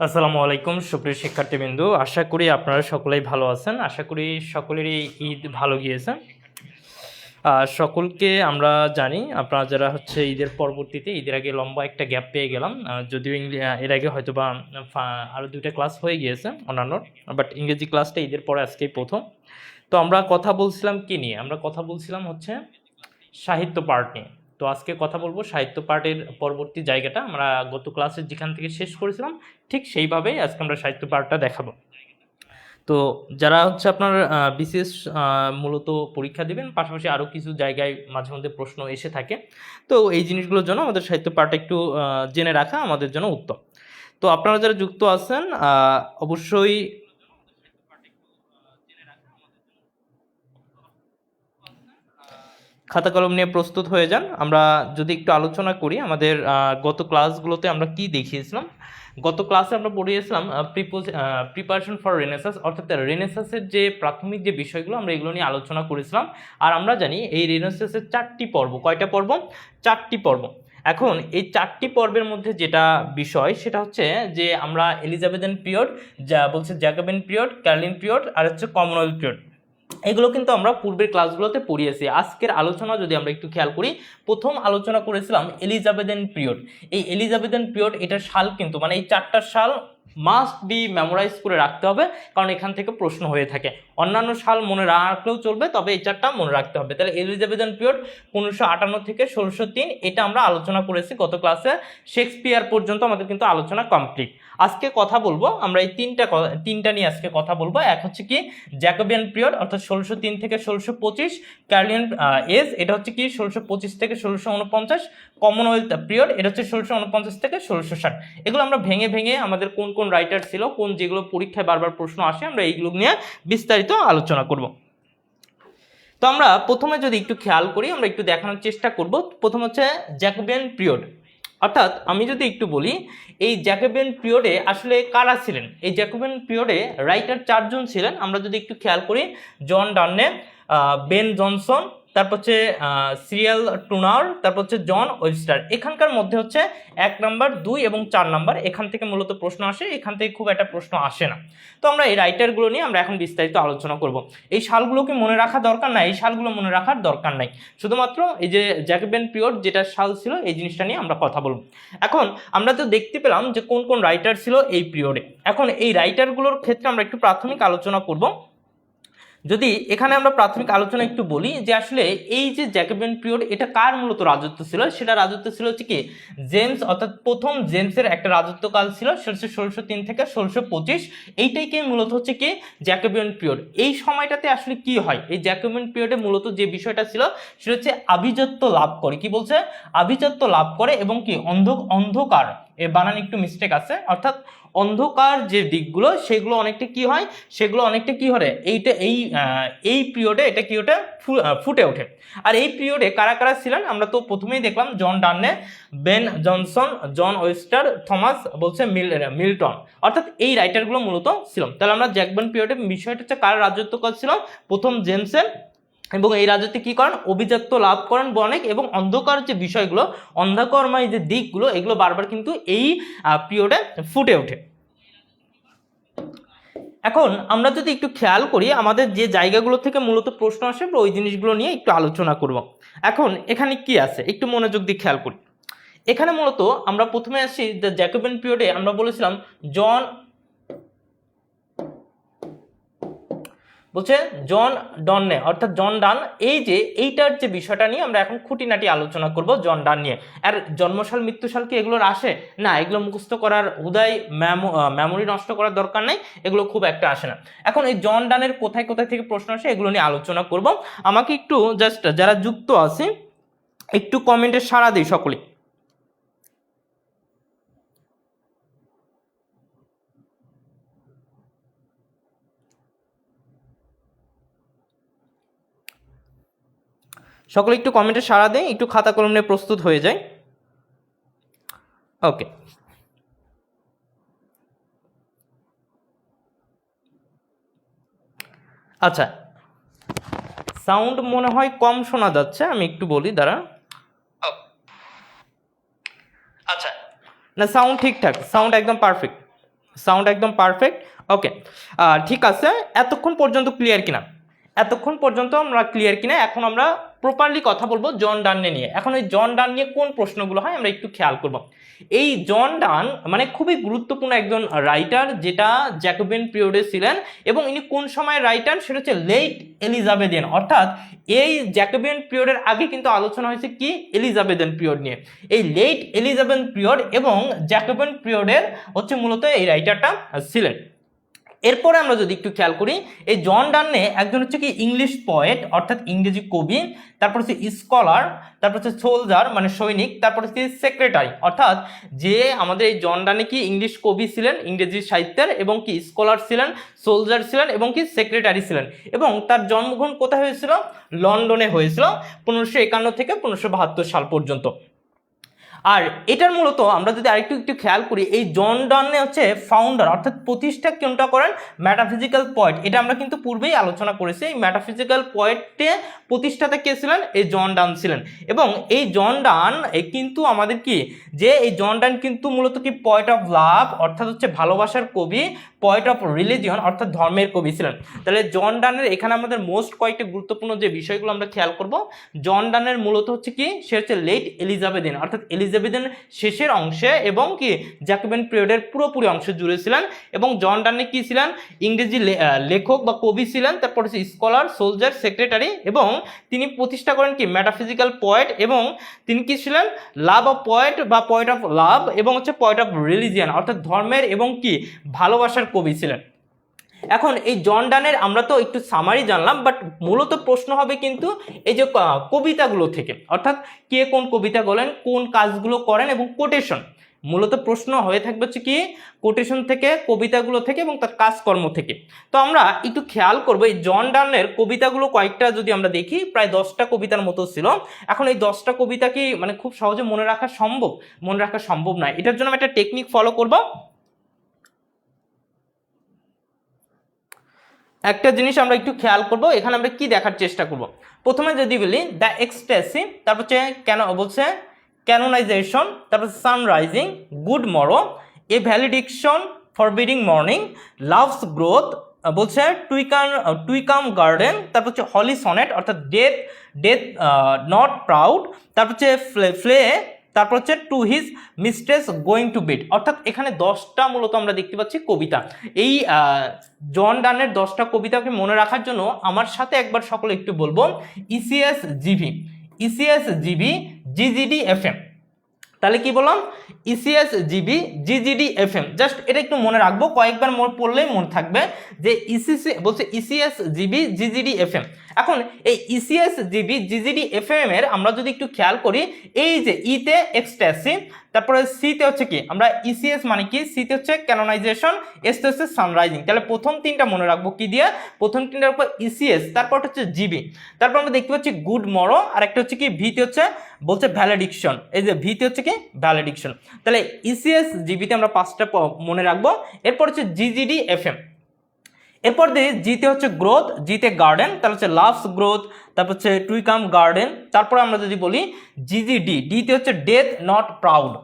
আসসালামু আলাইকুম সুপ্রিয় শিক্ষার্থীবৃন্দ, আশা করি আপনারা সকলেই ভালো আছেন। আশা করি সকলেরই ঈদ ভালো গিয়েছে। সকলকে আমরা জানি আপনারা যারা ঈদের পরবর্তীতে ঈদের আগে লম্বা একটা গ্যাপ পেয়ে গেলাম, যদিও এর আগে হয়তো বা আরও 2টা ক্লাস হয়ে গিয়েছে অন্যান্য, বাট ইংরেজি ক্লাসটা ঈদের পরে আজকেই প্রথম। তো আমরা কথা বলছিলাম কি নিয়ে? আমরা কথা বলছিলাম সাহিত্য পার্ট নিয়ে। তো আজকে কথা বলবো সাহিত্য পার্টের পরবর্তী জায়গাটা। আমরা গত ক্লাসে যেখান থেকে শেষ করেছিলাম ঠিক সেইভাবেই আজকে আমরা সাহিত্য পার্টটা দেখাবো। তো যারা আপনার বিশেষ মূলত পরীক্ষা দেবেন, পাশাপাশি আরও কিছু জায়গায় মাঝে মধ্যে প্রশ্ন এসে থাকে, তো এই জিনিসগুলোর জন্য আমাদের সাহিত্য পার্টটা একটু জেনে রাখা আমাদের জন্য উত্তম। তো আপনারা যারা যুক্ত আছেন অবশ্যই খাতা কলম নিয়ে প্রস্তুত হয়ে যান। আমরা যদি একটু আলোচনা করি আমাদের গত ক্লাসগুলোতে আমরা কি দেখিয়েছিলাম। গত ক্লাসে আমরা পড়িয়েছিলাম প্রিপারেশন ফর রেনেসাস, অর্থাৎ রেনেসাসের যে প্রাথমিক যে বিষয়গুলো আমরা এগুলো নিয়ে আলোচনা করেছিলাম। আর আমরা জানি এই রেনেসাসের 4টি পর্ব। কয়টা পর্ব? 4টি পর্ব। এখন এই 4টি পর্বের মধ্যে যেটা বিষয় সেটা যে আমরা এলিজাবেথান পিরিয়ড, যা জ্যাকোবিয়ান পিরিয়ড, কার্লিন পিরিয়ড আর কমনওয়েলথ পিরিয়ড, এগুলো কিন্তু আমরা পূর্বের ক্লাসগুলোতে পড়িয়েছি। আজকের আলোচনা যদি আমরা একটু খেয়াল করি, প্রথম আলোচনা করেছিলাম এলিজাবেথান পিরিয়ড। এই এলিজাবেথান পিরিয়ড এটার সাল কিন্তু এই 4টা সাল মাস্ট বি মেমোরাইজ করে রাখতে হবে, কারণ এখান থেকে প্রশ্ন হয়ে থাকে। অন্যান্য সাল মনে রাখলেও চলবে, তবে এই 4টা মনে রাখতে হবে। তাহলে এলিজাবেথান পিরিয়ড 1558 থেকে 1603, এটা আমরা আলোচনা করেছি গত ক্লাসে। শেক্সপিয়ার পর্যন্ত আমাদের কিন্তু আলোচনা কমপ্লিট। আজকে কথা বলবো আমরা এই তিনটা নিয়ে আজকে কথা বলবো। এক কি জ্যাকোবিয়ান পিরিয়ড, অর্থাৎ 1603 থেকে 1625। কার্লিয়ান এজ, এটা কি 1625 থেকে 1649। কমনওয়েলথ পিরিয়ড, এটা 1649 থেকে 1660। এগুলো আমরা ভেঙে ভেঙে আমাদের কোন কোন রাইটার ছিল, যেগুলো পরীক্ষায় বারবার প্রশ্ন আসে, আমরা এইগুলো নিয়ে বিস্তারিত আলোচনা করব। তো আমরা প্রথমে যদি একটু খেয়াল করি, আমরা একটু দেখানোর চেষ্টা করব। প্রথম জ্যাকোবিয়ান পিরিয়ড, অর্থাৎ আমি যদি একটু বলি এই জ্যাকোবিয়ান পিরিয়ডে আসলে কারা ছিলেন। এই জ্যাকোবিয়ান পিরিয়ডে রাইটার 4জন ছিলেন। আমরা যদি একটু খেয়াল করি, জন ডার্নে, বেন জনসন, তারপর সিরিয়াল টুনার, তারপর জন ওয়েবস্টার। এখানকার মধ্যে 1 নাম্বার, 2 এবং 4 নাম্বার, এখান থেকে মূলত প্রশ্ন আসে। এখান থেকে খুব একটা প্রশ্ন আসে না। তো আমরা এই রাইটারগুলো নিয়ে আমরা এখন বিস্তারিত আলোচনা করব। এই সালগুলোকে মনে রাখা দরকার নাই, এই সালগুলো মনে রাখার দরকার নাই, শুধুমাত্র এই যে জ্যাকোবিয়ান পিরিয়ড যেটা সাল ছিল এই জিনিসটা নিয়ে আমরা কথা বলবো। এখন আমরা তো দেখতে পেলাম যে কোন কোন রাইটার ছিল এই পিরিয়ডে। এখন এই রাইটারগুলোর ক্ষেত্রে আমরা একটু প্রাথমিক আলোচনা করব। যদি এখানে আমরা প্রাথমিক আলোচনা একটু বলি যে আসলে এই যে জ্যাকোবিয়ান পিরিয়ড এটা কার মূলত রাজত্ব ছিল, সেটা রাজত্ব ছিল কি জেমস, অর্থাৎ প্রথম জেমসের একটা রাজত্বকাল ছিল 1603 থেকে 1625। এইটাইকে মূলত কি জ্যাকোবিয়ান পিরিয়ড। এই সময়টাতে আসলে কি হয়, এই জ্যাকোবিয়ান পিরিয়ডে মূলত যে বিষয়টা ছিল সেটা আভিজাত্য লাভ করে। কি বলছে? আভিজাত্য লাভ করে এবং কি অন্ধকার, এর বানান একটু মিস্টেক আছে, অর্থাৎ অন্ধকার যে দিকগুলো সেগুলো অনেকটা কি হয়, সেগুলো অনেকটা কি হয় এইটা এই পিরিয়ডে এটা কি ওঠে, ফুটে ওঠে। আর এই পিরিয়ডে কারা কারা ছিলেন আমরা তো প্রথমেই দেখলাম, জন ডার্নে, বেন জনসন, জন ওয়েবস্টার, থমাস মিল্টন, অর্থাৎ এই রাইটারগুলো মূলত ছিল। তাহলে আমরা জ্যাকোবিয়ান পিরিয়ডে বিষয়টা কার রাজত্বকাল ছিল, প্রথম জেমসের, এবং এই রাজত্বে কি করেন, অভিজাত্য লাভ করেন বণিক, এবং অন্ধকার যে বিষয়গুলো, অন্ধকারময় যে দিকগুলো, এগুলো বারবার কিন্তু এই পিরিয়ডে ফুটে ওঠে। এখন আমরা যদি একটু খেয়াল করি আমাদের যে জায়গাগুলো থেকে মূলত প্রশ্ন আসে, ওই জিনিসগুলো নিয়ে একটু আলোচনা করব। এখন এখানে কি আছে একটু মনোযোগ দিয়ে খেয়াল করি। এখানে মূলত আমরা প্রথমে আসি দ্য জ্যাকোবিয়ান পিরিয়ডে, আমরা বলেছিলাম জন জন ডননে, অর্থাৎ জন ডান। এইটার যে বিষয়টা নিয়ে আমরা এখন খুঁটিনাটি আলোচনা করব জন ডান নিয়ে। আর জন্মসাল মৃত্যুসাল কি এগুলোর আসে না, এগুলো মুখস্থ করার উদয় মেমোরি নষ্ট করার দরকার নেই, এগুলো খুব একটা আসে না। এখন এই জন ডানের কোথায় কোথায় থেকে প্রশ্ন আসে এগুলো নিয়ে আলোচনা করব। আমাকে একটু জাস্ট যারা যুক্ত আছে একটু কমেন্টে সাড়া দিই সকলে। সকলে একটু কমেন্টে সাড়া দেয়, একটু খাতা কলম নিয়ে প্রস্তুত হয়ে যায়। ওকে, আচ্ছা, সাউন্ড মনে হয় কম শোনা যাচ্ছে, আমি একটু বলি দাঁড়া। আচ্ছা, না সাউন্ড ঠিকঠাক, সাউন্ড একদম পারফেক্ট, সাউন্ড একদম পারফেক্ট। ওকে, ঠিক আছে, এতক্ষণ পর্যন্ত ক্লিয়ার কিনা? এতক্ষণ পর্যন্ত আমরা ক্লিয়ার কিনা? এখন আমরা প্রপারলি কথা বলবো জন ডান্নে নিয়ে। এখন এই জন ডান নিয়ে কোন প্রশ্নগুলো হয় আমরা একটু খেয়াল করব। এই জন ডান মানে খুবই গুরুত্বপূর্ণ একজন রাইটার, যেটা জ্যাকোবিয়ান পিরিয়ডে ছিলেন, এবং ইনি কোন সময় রাইটার সেটা হচ্ছে লেট এলিজাবেথিয়ান, অর্থাৎ এই জ্যাকোবিয়ান পিরিয়ডের আগে কিন্তু আলোচনা হয়েছে কি এলিজাবেথিয়ান পিরিয়ড নিয়ে। এই লেট এলিজাবেথিয়ান পিরিয়ড এবং জ্যাকোবিয়ান পিরিয়ডের হচ্ছে মূলত এই রাইটারটা ছিলেন। এরপরে আমরা যদি একটু খেয়াল করি, এই জন ডান্নে একজন হচ্ছে কি ইংলিশ পয়েট অর্থাৎ ইংরেজি কবি, তারপর হচ্ছে স্কলার, তারপর হচ্ছে সোলজার মানে সৈনিক, তারপর হচ্ছে সেক্রেটারি, অর্থাৎ যে আমাদের এই জন ডান্নে কি ইংলিশ কবি ছিলেন ইংরেজি সাহিত্যের, এবং কি স্কলার ছিলেন, সোলজার ছিলেন, এবং কি সেক্রেটারি ছিলেন, এবং তার জন্মগ্রহণ কোথায় হয়েছিল? লন্ডনে হয়েছিল 1551 থেকে 1572 সাল পর্যন্ত। আর এটার মূলত আমরা যদি আরেকটু খেয়াল করি, এই জন ডান্নে হচ্ছে ফাউন্ডার অর্থাৎ প্রতিষ্ঠা কোনটা করেন? Metaphysical poet. এটা আমরা কিন্তু পূর্বেই আলোচনা করেছি। এই মেটাফিজিক্যাল পয়েটে প্রতিষ্ঠাতা কে ছিলেন? এই জন ডান ছিলেন। এবং এই জন ডান কিন্তু আমাদের কি যে এই জন ডান কিন্তু মূলত কি পয়েট অফ লাভ অর্থাৎ হচ্ছে ভালোবাসার কবি, পয়েট অফ রিলিজিয়ন অর্থাৎ ধর্মের কবি ছিলেন। তাহলে জন ডানের এখানে আমাদের মোস্ট কয়েকটি গুরুত্বপূর্ণ যে বিষয়গুলো আমরা খেয়াল করব, জন ডানের মূলত হচ্ছে কি সে হচ্ছে লেট এলিজাবেথিয়ান অর্থাৎ এলিজাবেথিয়ান শেষের অংশে এবং কি জ্যাকোবিয়ান পিরিয়ডের পুরোপুরি অংশ জুড়ে ছিলেন। এবং জন ডানে কি ছিলেন? ইংরেজি লেখক বা কবি ছিলেন, তারপর হচ্ছে স্কলার, সোলজার, সেক্রেটারি, এবং তিনি প্রতিষ্ঠা করেন কি মেটাফিজিক্যাল পয়েট, এবং তিনি কি ছিলেন? লাভ অফ পয়েট বা পয়েট অফ লাভ, এবং হচ্ছে পয়েট অফ রিলিজিয়ান অর্থাৎ ধর্মের এবং কি ভালোবাসার কবি ছিলেন। এখন এই জন ডানের আমরা তো একটু সামারি জানলাম, বাট মূলত প্রশ্ন হবে কিন্তু এই যে কবিতাগুলো থেকে, অর্থাৎ কে কোন কবিতা বলেন, কোন কাজগুলো করেন, এবং কোটেশন। মূলত প্রশ্ন হয়ে থাকবে হচ্ছে কি কোটেশন থেকে, কবিতাগুলো থেকে, এবং তার কাজকর্ম থেকে। তো আমরা একটু খেয়াল করবো এই জন ডানের কবিতাগুলো কয়েকটা যদি আমরা দেখি, প্রায় 10টা কবিতার মতো ছিল। এখন এই 10টা কবিতা কি মানে খুব সহজে মনে রাখা সম্ভব? মনে রাখা সম্ভব নয়। এটার জন্য আমি একটা টেকনিক ফলো করবো। একটা জিনিস আমরা একটু খেয়াল করব, এখানে আমরা কি দেখার চেষ্টা করব। প্রথমে যদি বলি দ্য এক্সট্যাসি, তারপর হচ্ছে কেন বলছে ক্যানোনাইজেশন, তারপর sun rising, good morrow, a valediction, forbidding mourning, love's growth, বলছে টুইকাম গার্ডেন, তারপর হচ্ছে হলি সনেট অর্থাৎ ডেথ ডেথ নট প্রাউড, তারপর হচ্ছে ফ্লে, তারপর হচ্ছে to his mistress going to bed. অর্থাৎ এখানে 10টা মূলত আমরা দেখতে পাচ্ছি কবিতা। এই জন ডানের 10টা কবিতাকে মনে রাখার জন্য আমার সাথে একবার সকলে একটু বলবো ECS GV, ECS GB, GGD FM. তাহলে কি বললাম? ECS GB, GGD FM. Just এটা একটু মনে রাখবো, কয়েকবার পড়লেই মনে থাকবে যে ইসিসি বলছে ইসিএস জিবি, জিজিডি এফএম। এখন এই ইসিএস জিবি, জিজিডি এফএম এর আমরা যদি একটু খেয়াল করি, এই যে ইতে এক্সট্যাসি, তারপরে সিতে হচ্ছে কি আমরা ইসিএস মানে কি, সিতে হচ্ছে ক্যানোনাইজেশন, এসতে হচ্ছে সানরাইজিং। তাহলে প্রথম তিনটা মনে রাখবো কি দিয়ে? প্রথম তিনটার উপর ইসিএস, তারপর হচ্ছে জিবি, তারপর আমরা দেখতে পাচ্ছি গুড মরো, আর একটা হচ্ছে কি ভিতে হচ্ছে বলছে ভ্যালিডিকশন। এই যে ভিতে হচ্ছে কি ভ্যালিডিকশন। তাহলে ইসিএস জিবিতে আমরা 5টা মনে রাখবো। এরপর হচ্ছে জিজিডি এফএম, এরপর দিয়ে জিতে হচ্ছে গ্রোথ, জিতে গার্ডেন, তারপর হচ্ছে লাভস গ্রোথ, তারপর হচ্ছে টুইকাম গার্ডেন। তারপরে আমরা যদি বলি জিজিডি, ডিতে হচ্ছে ডেথ নট প্রাউড।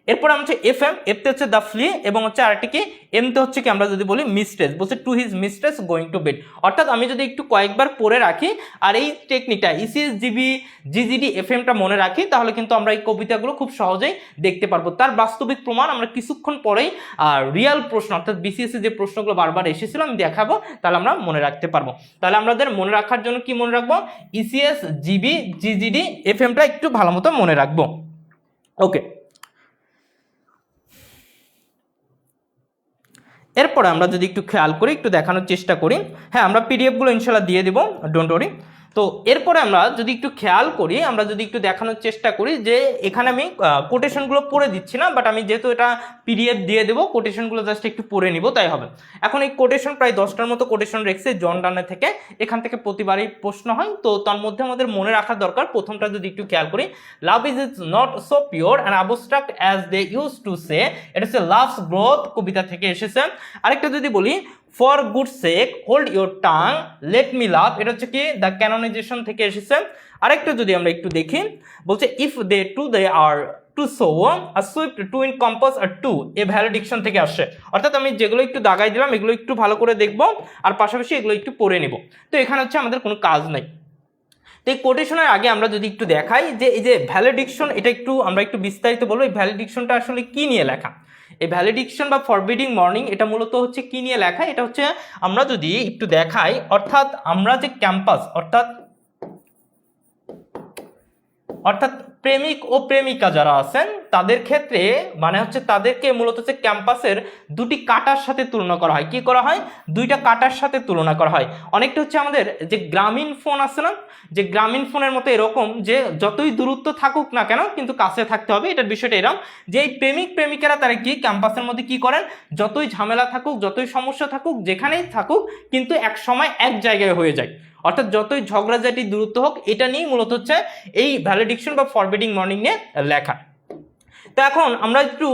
এরপর আমরা হচ্ছে এফএম, এফতে হচ্ছে দ্য ফ্লি, এবং হচ্ছে আরেকটি কি এমতে হচ্ছে কি আমরা যদি বলি মিস্ট্রেস, বলছে two his mistress going to bed. অর্থাৎ আমি যদি একটু কয়েকবার পড়ে রাখি আর এই টেকনিকটা ইসিএস জিবি, জিজিডি এফএমটা মনে রাখি, তাহলে কিন্তু আমরা এই কবিতাগুলো খুব সহজেই দেখতে পারবো। তার বাস্তবিক প্রমাণ আমরা কিছুক্ষণ পরেই রিয়াল প্রশ্ন অর্থাৎ বিসিএসসি যে প্রশ্নগুলো বারবার এসেছিল আমি দেখাবো, তাহলে আমরা মনে রাখতে পারবো। তাহলে আমাদের মনে রাখার জন্য কি মনে রাখবো? ইসিএস জিবি, জিজিডি এফএমটা একটু ভালো মতো মনে রাখবো। ওকে, এরপরে আমরা যদি একটু খেয়াল করি, একটু দেখানোর চেষ্টা করি। হ্যাঁ, আমরা পিডিএফগুলো ইনশাল্লাহ দিয়ে দেবো, ডোন্ট ওয়ারি। তো এরপরে আমরা যদি একটু খেয়াল করি, আমরা যদি একটু দেখানোর চেষ্টা করি যে এখানে আমি কোটেশনগুলো পড়ে দিচ্ছি না, বাট আমি যেহেতু এটা পিডিএফ দিয়ে দেবো, কোটেশনগুলো জাস্ট একটু পড়ে নিব, তাই হবে। এখন এই কোটেশন প্রায় 10টার মতো কোটেশন রেখেছে জন ডানে থেকে। এখান থেকে প্রতিবারই প্রশ্ন হয়, তো তার মধ্যে আমাদের মনে রাখার দরকার। প্রথমটা যদি একটু খেয়াল করি, love is not so pure and abstract as they use to say, এটা হচ্ছে লাভস গ্রোথ কবিতা থেকে এসেছে। আরেকটা যদি বলি for good sake hold your tongue late me লাভ, এটা হচ্ছে কি দ্য ক্যানোনাইজেশন থেকে এসেছে। আরেকটা যদি আমরা একটু দেখি, বলছে if they two they are two so a swift to encompass are two a valediction থেকে আসছে। অর্থাৎ আমি যেগুলো একটু দাগাই দিলাম এগুলো একটু ভালো করে দেখবো আর পাশাপাশি এগুলো একটু পড়ে নেব। তো এখানে হচ্ছে আমাদের কোনো কাজ নাই। তো এই কোটেশনের আগে আমরা যদি একটু দেখাই যে এই যে ভ্যালিডিকশন, এটা একটু আমরা একটু বিস্তারিত বলবো এই ভ্যালিডিকশনটা আসলে কি নিয়ে লেখা। এই ভ্যালিডিকশন বা ফরবিডিং মর্নিং এটা মূলত হচ্ছে কি নিয়ে লেখা, এটা হচ্ছে আমরা যদি একটু দেখাই, অর্থাৎ আমরা যে ক্যাম্পাস অর্থাৎ প্রেমিক ও প্রেমিকা যারা আছেন তাদের ক্ষেত্রে মানে হচ্ছে তাদেরকে মূলত হচ্ছে ক্যাম্পাসের দুটি কাঁটার সাথে তুলনা করা হয়। কি করা হয়? দুইটা কাঁটার সাথে তুলনা করা হয়। অনেকটা হচ্ছে আমাদের যে গ্রামীণ ফোন আছে না, যে গ্রামীণ ফোনের মতো এরকম যে যতই দূরত্ব থাকুক না কেন কিন্তু কাছে থাকতে হবে। এটার বিষয়টা এরকম যে এই প্রেমিক প্রেমিকারা তারা কি ক্যাম্পাসের মধ্যে কি করেন, যতই ঝামেলা থাকুক যতই সমস্যা থাকুক যেখানেই থাকুক কিন্তু এক সময় এক জায়গায় হয়ে যায়। অর্থাৎ যতই ঝগড়াঝাটি দূরত্ব হোক, এটা নিয়েই মূলত হচ্ছে এই ভ্যালিডিকশন বা ফরবিডিং মর্নিং নিয়ে লেখা। তো এখন আমরা একটু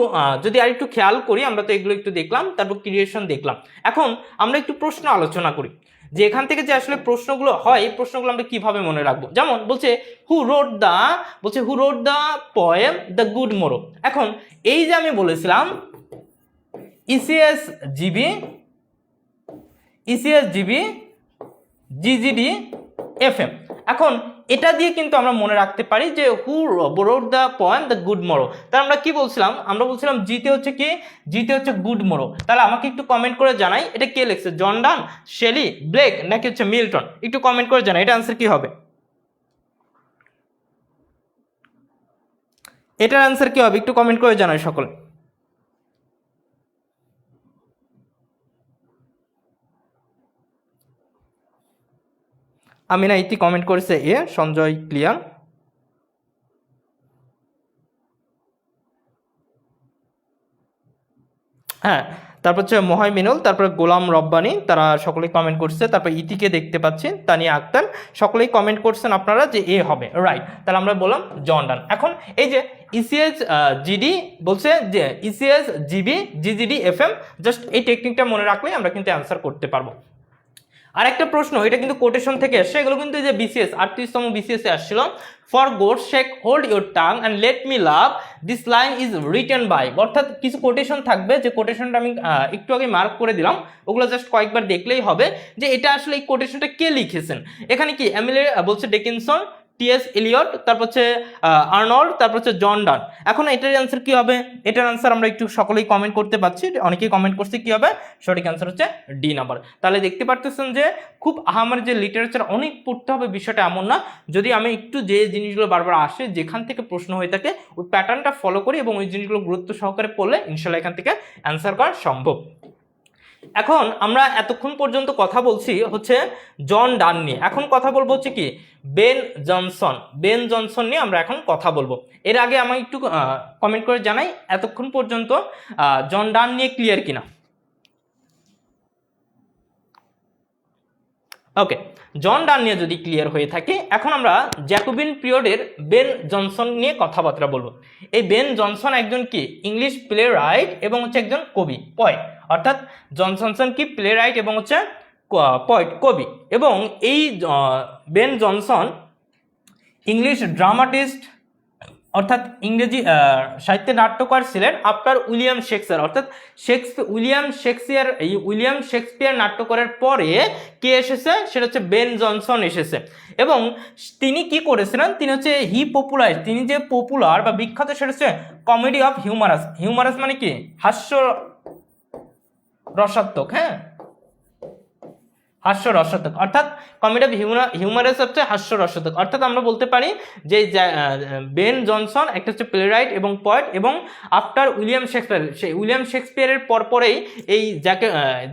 যদি আর একটু খেয়াল করি, আমরা তো এগুলো একটু দেখলাম, তারপর ক্রিয়েশন দেখলাম। এখন আমরা একটু প্রশ্ন আলোচনা করি যে এখান থেকে যে আসলে প্রশ্নগুলো হয় এই প্রশ্নগুলো আমরা কিভাবে মনে রাখবো। যেমন বলছে who wrote the poem the good morrow. এখন এই যে আমি বলেছিলাম ইসিএস জিবি জিজিডি এফএম, এখন এটা দিয়ে কিন্তু আমরা মনে রাখতে পারি যে who wrote the poem the good morrow. তাহলে আমরা কি বলছিলাম? আমরা বলছিলাম জিতে হচ্ছে কি, জিতে হচ্ছে গুড মোরো। তাহলে আমাকে একটু কমেন্ট করে জানাই এটা কে লিখছে, জন ডান, শেলি, ব্লেক নাকি হচ্ছে মিল্টন? একটু কমেন্ট করে জানাই এটা আনসার কি হবে, এটার আনসার কি হবে একটু কমেন্ট করে জানাই সকলে। আমিনা ইতি কমেন্ট করেছে এ, সঞ্জয় ক্লিয়ার। হ্যাঁ, তারপর হচ্ছে মহামিনুল, তারপরে গোলাম রব্বানি, তারা সকলেই কমেন্ট করছে। তারপর ইতিকে দেখতে পাচ্ছি, তানিয়া আক্তার, সকলেই কমেন্ট করছেন আপনারা যে এ হবে, রাইট। তাহলে আমরা বললাম জন ডান। এখন এই যে ইসিএস জিডি বলছে যে ECS GB GGD FM, just এই টেকনিকটা মনে রাখলেই আমরা কিন্তু অ্যান্সার করতে পারবো। আর একটা প্রশ্ন, এটা কিন্তু কোটেশন থেকে আসছে, এগুলো কিন্তু যে বিসিএস 38তম বিসিএস এ আসছিল। For God sake hold your tongue and let me love this line is written by, অর্থাৎ কিছু কোটেশন থাকবে যে কোটেশনটা আমি একটু আগে মার্ক করে দিলাম, ওগুলো জাস্ট কয়েকবার দেখলেই হবে যে এটা আসলে এই কোটেশনটা কে লিখেছেন। এখানে কি এমিলে বলছে ডিকিনসন, টিএস এলিয়ট, তারপর হচ্ছে আর্নল্ড, তারপর হচ্ছে জন ডান। এখন এটার অ্যান্সার কি হবে? এটার অ্যান্সার আমরা একটু সকলেই কমেন্ট করতে পারছি, অনেকেই কমেন্ট করছে কি হবে, সঠিক অ্যান্সার হচ্ছে ডি নাম্বার। তাহলে দেখতে পারতেছেন যে খুব আমার যে লিটারেচার অনেক পড়তে হবে বিষয়টা এমন না, যদি আমি একটু যে জিনিসগুলো বারবার আসে যেখান থেকে প্রশ্ন হয়ে থাকে ওই প্যাটার্নটা ফলো করি এবং ওই জিনিসগুলো গুরুত্ব সহকারে পড়লে ইনশাল্লাহ এখান থেকে অ্যান্সার করা সম্ভব। এখন আমরা এতক্ষণ পর্যন্ত কথা বলছি হচ্ছে জন ডান নিয়ে, এখন কথা বলবো হচ্ছে কি বেন জনসন নিয়ে আমরা এখন কথা বলবো। এর আগে আমাকে একটু কমেন্ট করে জানাই এতক্ষণ পর্যন্ত জন ডান নিয়ে ক্লিয়ার কিনা। ওকে, জন ডান নিয়ে যদি ক্লিয়ার হয়ে থাকে, এখন আমরা জ্যাকোবিন পিরিয়ডের বেন জনসন নিয়ে কথাবার্তা বলবো। এই বেন জনসন একজন কি ইংলিশ প্লে রাইট এবং হচ্ছে একজন কবি, পয়েট। অর্থাৎ জনসন কি প্লে রাইট এবং হচ্ছে পয়েট, কবি। এবং এই বেন জনসন ইংলিশ ড্রামাটিস্ট অর্থাৎ ইংরেজি সাহিত্যে নাট্যকার ছিলেন আফটার উইলিয়াম শেক্সপিয়ার, অর্থাৎ উইলিয়াম শেক্সপিয়ার নাট্যকারের পরে কে এসেছে, সেটা হচ্ছে বেন জনসন এসেছে। এবং তিনি কি করেছিলেন, তিনি হচ্ছে তিনি যে পপুলার বা বিখ্যাত সেটা হচ্ছে কমেডি অফ হিউমারাস মানে কি হাস্য রসাত্মক, হ্যাঁ হাস্যরসাত্মক, অর্থাৎ কমেডি অফ হিউমারাস হচ্ছে হাস্যরসাত্মক। অর্থাৎ আমরা বলতে পারি যে বেন জনসন একটা হচ্ছে প্লেরাইট এবং পয়েট, এবং আফটার উইলিয়াম শেক্সপিয়ার, সেই উইলিয়াম শেক্সপিয়ারের পরেই এই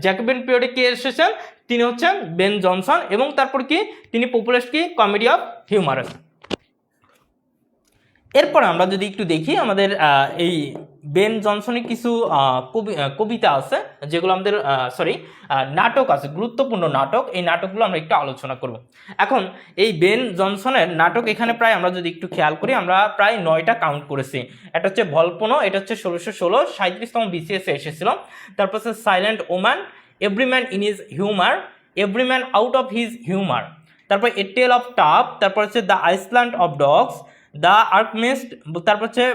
জ্যাকোবিন পিরিয়ডে কে এসেছেন, তিনি হচ্ছেন বেন জনসন। এবং তারপর কি তিনি পপুলার কি কমেডি অফ হিউমারাস। এরপর আমরা যদি একটু দেখি আমাদের এই বেন জনসনের কিছু কবিতা আছে যেগুলো আমাদের নাটক আছে, গুরুত্বপূর্ণ নাটক, এই নাটকগুলো আমরা একটু আলোচনা করব। এখন এই বেন জনসনের নাটক এখানে প্রায় আমরা যদি একটু খেয়াল করি আমরা প্রায় 9টা কাউন্ট করেছি। এটা হচ্ছে ভলপনো, এটা হচ্ছে 1616 37তম বিসিএস এ এসেছিল। তারপর হচ্ছে silent woman, every man in his humour, every man out of his humour, তারপর এ টেল অফ টাপ, তারপর হচ্ছে the island of dogs, the alchemist, তারপর হচ্ছে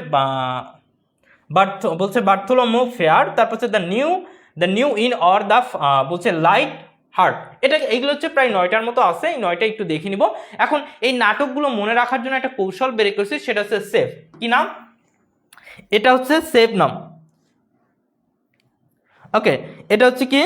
বলছে বার্থোলোমো ফেয়ার, তারপর হচ্ছে the new inn or the বলছে লাইট হার্ট। এইগুলো হচ্ছে প্রায় 9টার মতো আছে, এই 9টা একটু দেখে নিব। এখন এই নাটকগুলো মনে রাখার জন্য একটা কৌশল বের করছি, সেটা হচ্ছে সেভ। কি নাম? এটা হচ্ছে সেভ নাম। ওকে, এটা হচ্ছে কি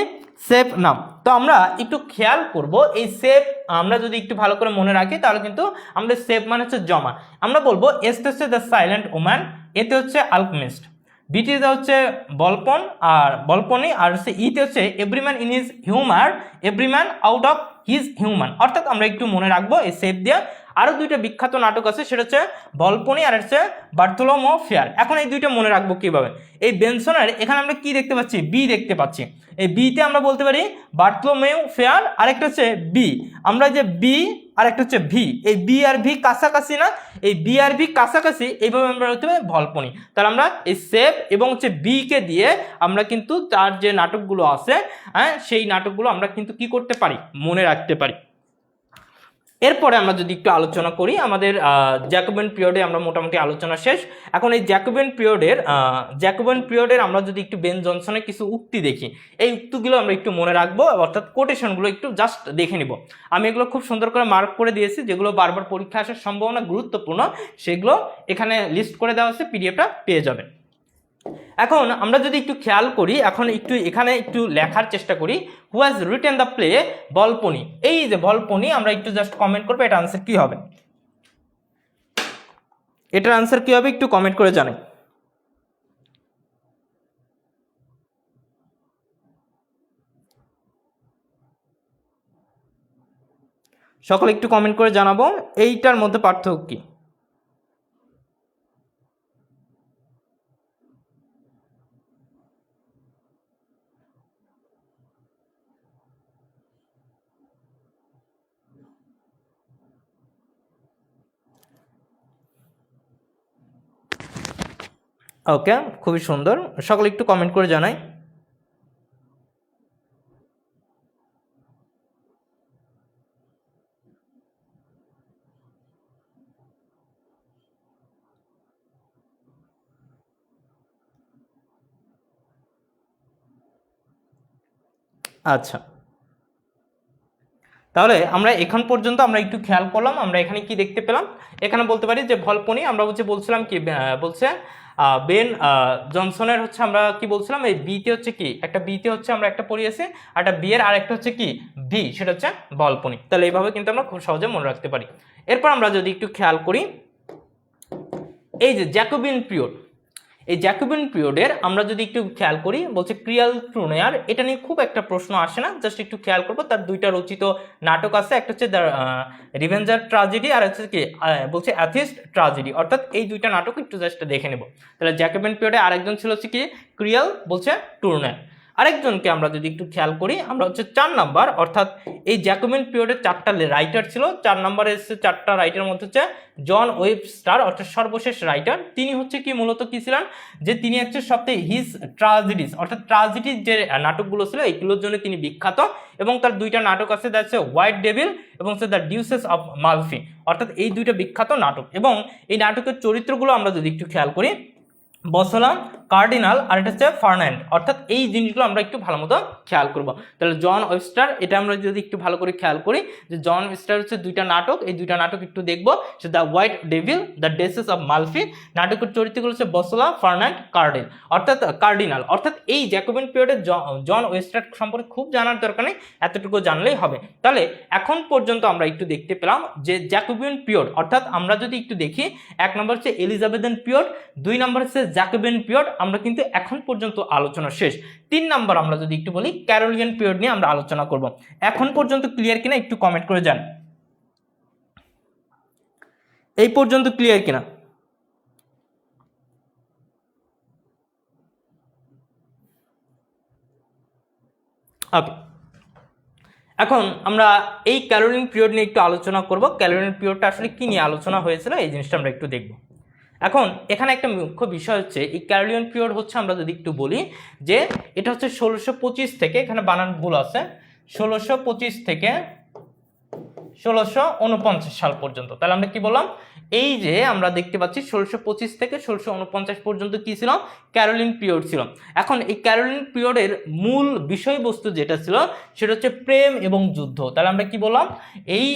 সেভ নাম। তো আমরা একটু খেয়াল করব এই সেভ, আমরা যদি একটু ভালো করে মনে রাখি তাহলে কিন্তু আমাদের সেভ মানে হচ্ছে জমা। আমরা বলবো এসতে হচ্ছে দ্য সাইলেন্ট ওম্যান, এতে হচ্ছে আলকেমিস্ট, বিটিতে হচ্ছে বলপন আর বলপনি, আর হচ্ছে ইতে হচ্ছে every man in his humour, every man out of his human. অর্থাৎ আমরা একটু মনে রাখবো এই সেভ দিয়ে। আরো দুইটা বিখ্যাত নাটক আছে, সেটা হচ্ছে বলপনি আর হচ্ছে বার্থোলোমো ফেয়ার। এখন এই দুইটা মনে রাখবো কিভাবে? এই বেনসনের এখানে আমরা কি দেখতে পাচ্ছি? বি দেখতে পাচ্ছি। এই বিতে আমরা বলতে পারি বার্থোলোমেও ফেয়ার, আরেকটা হচ্ছে বি, আমরা যে বি আর একটা হচ্ছে ভি, এই বি আর ভি কাছাকাছি না? এই বি আর ভি কাছাকাছি, এইভাবে আমরা বলতে পারি ভলপনি। তাহলে আমরা এই সেভ এবং হচ্ছে বি কে দিয়ে আমরা কিন্তু তার যে নাটকগুলো আছে, হ্যাঁ, সেই নাটকগুলো আমরা কিন্তু কি করতে পারি? মনে রাখতে পারি। এরপরে আমরা যদি একটু আলোচনা করি, আমাদের জ্যাকোবিয়ান পিরিয়ডে আমরা মোটামুটি আলোচনা শেষ। এখন এই জ্যাকোবিয়ান পিরিয়ডের আমরা যদি একটু বেন জনসনের কিছু উক্তি দেখি, এই উক্তিগুলো আমরা একটু মনে রাখবো, অর্থাৎ কোটেশনগুলো একটু জাস্ট দেখে নিব। আমি এগুলো খুব সুন্দর করে মার্ক করে দিয়েছি, যেগুলো বারবার পরীক্ষা আসার সম্ভাবনা গুরুত্বপূর্ণ, সেগুলো এখানে লিস্ট করে দেওয়া আছে, পিডিএফটা পেয়ে যাবে। এখন আমরা যদি একটু খেয়াল করি, এখন একটু এখানে একটু লেখার চেষ্টা করি, who has written the play Volpone. এই যে বলপনি, আমরা একটু জাস্ট কমেন্ট করবো এটা আনসার কি হবে, এটার আনসার কি হবে একটু কমেন্ট করে জানাই। সকলে একটু কমেন্ট করে জানাবো এইটার মধ্যে পার্থক্য কি। ওকে, খুবই সুন্দর, সকলে একটু কমেন্ট করে জানাই। আচ্ছা, তাহলে আমরা এখন পর্যন্ত আমরা একটু খেয়াল করলাম, আমরা এখানে কি দেখতে পেলাম। এখানে বলতে পারি যে ভলপনি, আমরা বলছিলাম কি বলছে বেন জনসনের হচ্ছে আমরা কি বলছিলাম, এই বিতে হচ্ছে কি একটা বিতে হচ্ছে আমরা একটা পড়িয়েছি, আর একটা বি এর আরেকটা হচ্ছে কি ভি, সেটা হচ্ছে ভলপনি। তাহলে এইভাবে কিন্তু আমরা খুব সহজে মনে রাখতে পারি। এরপর আমরা যদি একটু খেয়াল করি, এই যে জ্যাকোবিয়ান পিরিয়ড, এই জ্যাকোবিয়ান পিরিয়ডের আমরা যদি একটু খেয়াল করি, বলছে ক্রিয়াল ট্রুনেয়ার, এটা নিয়ে খুব একটা প্রশ্ন আসে না, জাস্ট একটু খেয়াল করবো। তার দুইটা রচিত নাটক আছে, একটা হচ্ছে দ্য রিভেঞ্জার ট্রাজেডি, আর হচ্ছে কি বলছে অ্যাথিস্ট ট্রাজেডি। অর্থাৎ এই দুইটা নাটক একটু জাস্ট দেখে নেব। তাহলে জ্যাকোবিয়ান পিরিয়ডে আরেকজন ছিল হচ্ছে কি ক্রিয়াল বলছে ট্রুনেয়ার। আরেকজনকে আমরা যদি একটু খেয়াল করি, আমরা হচ্ছে 4 নাম্বার, অর্থাৎ এই জ্যাকোবিয়ান পিরিয়ডে 4টা রাইটার ছিল, 4 নাম্বারে এসেছে 4টা রাইটারের মধ্যে হচ্ছে জন ওয়েবস্টার, অর্থাৎ সর্বশেষ রাইটার। তিনি হচ্ছে কি মূলত কি ছিলেন, যে তিনি হচ্ছে সবথেকে হিজ ট্রাজেডিস, অর্থাৎ ট্রাজেডির যে নাটকগুলো ছিল এইগুলোর জন্য তিনি বিখ্যাত, এবং তার দুইটা নাটক আছে, দ্য হচ্ছে হোয়াইট ডেভিল এবং হচ্ছে দ্য ডিউসেস অফ মালফি। অর্থাৎ এই দুইটা বিখ্যাত নাটক, এবং এই নাটকের চরিত্রগুলো আমরা যদি একটু খেয়াল করি, বসলা, কার্ডিনাল, আর এটা হচ্ছে ফার্নান্ড। অর্থাৎ এই জিনিসগুলো আমরা একটু ভালো মতো খেয়াল করবো। তাহলে জন ওয়েবস্টার, এটা আমরা যদি একটু ভালো করে খেয়াল করি, যে জন ওয়েবস্টার হচ্ছে দুইটা নাটক, এই দুইটা নাটক একটু দেখবো, সে the white devil, the duchess of Malfi. নাটকের চরিত্রগুলো হচ্ছে বসলা, ফার্নান্ড, কার্ডিনাল। অর্থাৎ এই জ্যাকোবিয়ান পিরিয়ডে জন ওয়েবস্টার সম্পর্কে খুব জানার দরকার নেই, এতটুকু জানলেই হবে। তাহলে এখন পর্যন্ত আমরা একটু দেখতে পেলাম যে জ্যাকোবিয়ান পিরিয়ড, অর্থাৎ আমরা যদি একটু দেখি, 1 নম্বর হচ্ছে এলিজাবেথান পিরিয়ড, 2 নম্বর হচ্ছে জ্যাকোবিয়ান পিরিয়ড, আমরা কিন্তু এখন পর্যন্ত আলোচনা শেষ। 3 নাম্বার আমরা যদি একটু বলি ক্যারোলিয়ান পিরিয়ড নিয়ে আমরা আলোচনা করব। এখন পর্যন্ত ক্লিয়ার কিনা একটু কমেন্ট করে যান, এই পর্যন্ত ক্লিয়ার কিনা। ওকে, এখন আমরা এই ক্যারোলিয়ান পিরিয়ড নিয়ে একটু আলোচনা করব। ক্যারোলিয়ান পিরিয়ডটা আসলে কি নিয়ে আলোচনা হয়েছিল, এই জিনিসটা আমরা একটু দেখব। এখন এখানে একটা মুখ্য বিষয় হচ্ছে, এই ক্যারোলিয়ান পিরিয়ড হচ্ছে আমরা যদি একটু বলি যে এটা হচ্ছে 1625 থেকে, এখানে বানান ভুল আছে, 1625 থেকে 1649 সাল পর্যন্ত। তাহলে আমরা কি বললাম, এই যে আমরা দেখতে পাচ্ছি 1625 থেকে 1649 পর্যন্ত কি ছিল, ক্যারোলিন পিরিয়ড ছিল। এখন এই ক্যারোলিন পিরিয়ডের মূল বিষয়বস্তু যেটা ছিল সেটা হচ্ছে প্রেম এবং যুদ্ধ। তাহলে আমরা কি বললাম, এই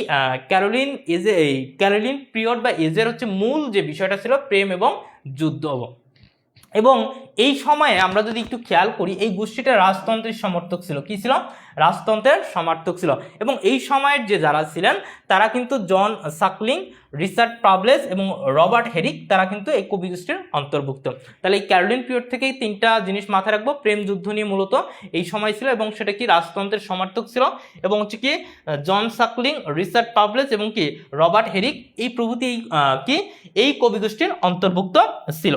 ক্যারোলিন পিরিয়ড বা এজের হচ্ছে মূল যে বিষয়টা ছিল প্রেম এবং যুদ্ধ। এবং এই সময়ে আমরা যদি একটু খেয়াল করি, এই গোষ্ঠীটা রাজতন্ত্রের সমর্থক ছিল। কি ছিল? রাজতন্ত্রের সমর্থক ছিল। এবং এই সময়ের যে যারা ছিলেন তারা কিন্তু জন সাকলিং, রিচার্ড পাবলেস এবং রবার্ট হেরিক, তারা কিন্তু এই কবি গোষ্ঠীর অন্তর্ভুক্ত। তাহলে এই ক্যারোলিন পিরিয়ড থেকেই তিনটা জিনিস মাথায় রাখবো, প্রেম যুদ্ধ নিয়ে মূলত এই সময় ছিল, এবং সেটা কি রাজতন্ত্রের সমর্থক ছিল, এবং হচ্ছে কি জন সাকলিং, রিচার্ড পাবলেস এবং কি রবার্ট হেরিক, এই প্রভৃতি এই কবি গোষ্ঠীর অন্তর্ভুক্ত ছিল।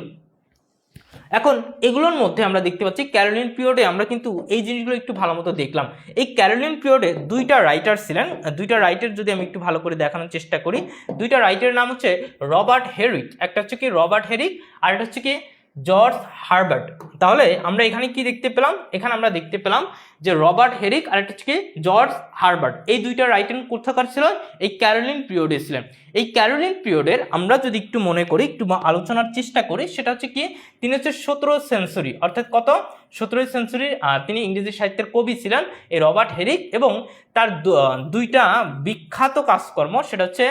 এখন এগুলোর মধ্যে আমরা দেখতে পাচ্ছি ক্যারোলিন পিরিয়ডে আমরা কিন্তু এই জিনিসগুলো একটু ভালো মতো দেখলাম। এই ক্যারোলিন পিরিয়ডে দুইটা রাইটার ছিলেন, দুইটা রাইটার যদি আমি একটু ভালো করে দেখানোর চেষ্টা করি, দুইটা রাইটারের নাম হচ্ছে রবার্ট হেরিক, একটা হচ্ছে কি রবার্ট হেরিক আর একটা হচ্ছে কি জর্জ হারবার্ট। তাহলে আমরা এখানে কি দেখতে পেলাম, এখানে আমরা দেখতে পেলাম যে রবার্ট হেরিক আর একটা হচ্ছে কি জর্জ হারবার্ট, এই দুইটা রাইটার কোথাকার ছিল, এই ক্যারোলিন পিরিয়ডে ছিলেন। এই ক্যারোলিন পিরিয়ডের আমরা যদি একটু মনে করি, একটু আলোচনার চেষ্টা করি, সেটা হচ্ছে কি তিনি হচ্ছে 17th সেঞ্চুরি, অর্থাৎ কত 17th সেঞ্চুরি তিনি ইংরেজি সাহিত্যের কবি ছিলেন এই রবার্ট হেরিক, এবং তার দুইটা বিখ্যাত কাজকর্ম সেটা হচ্ছে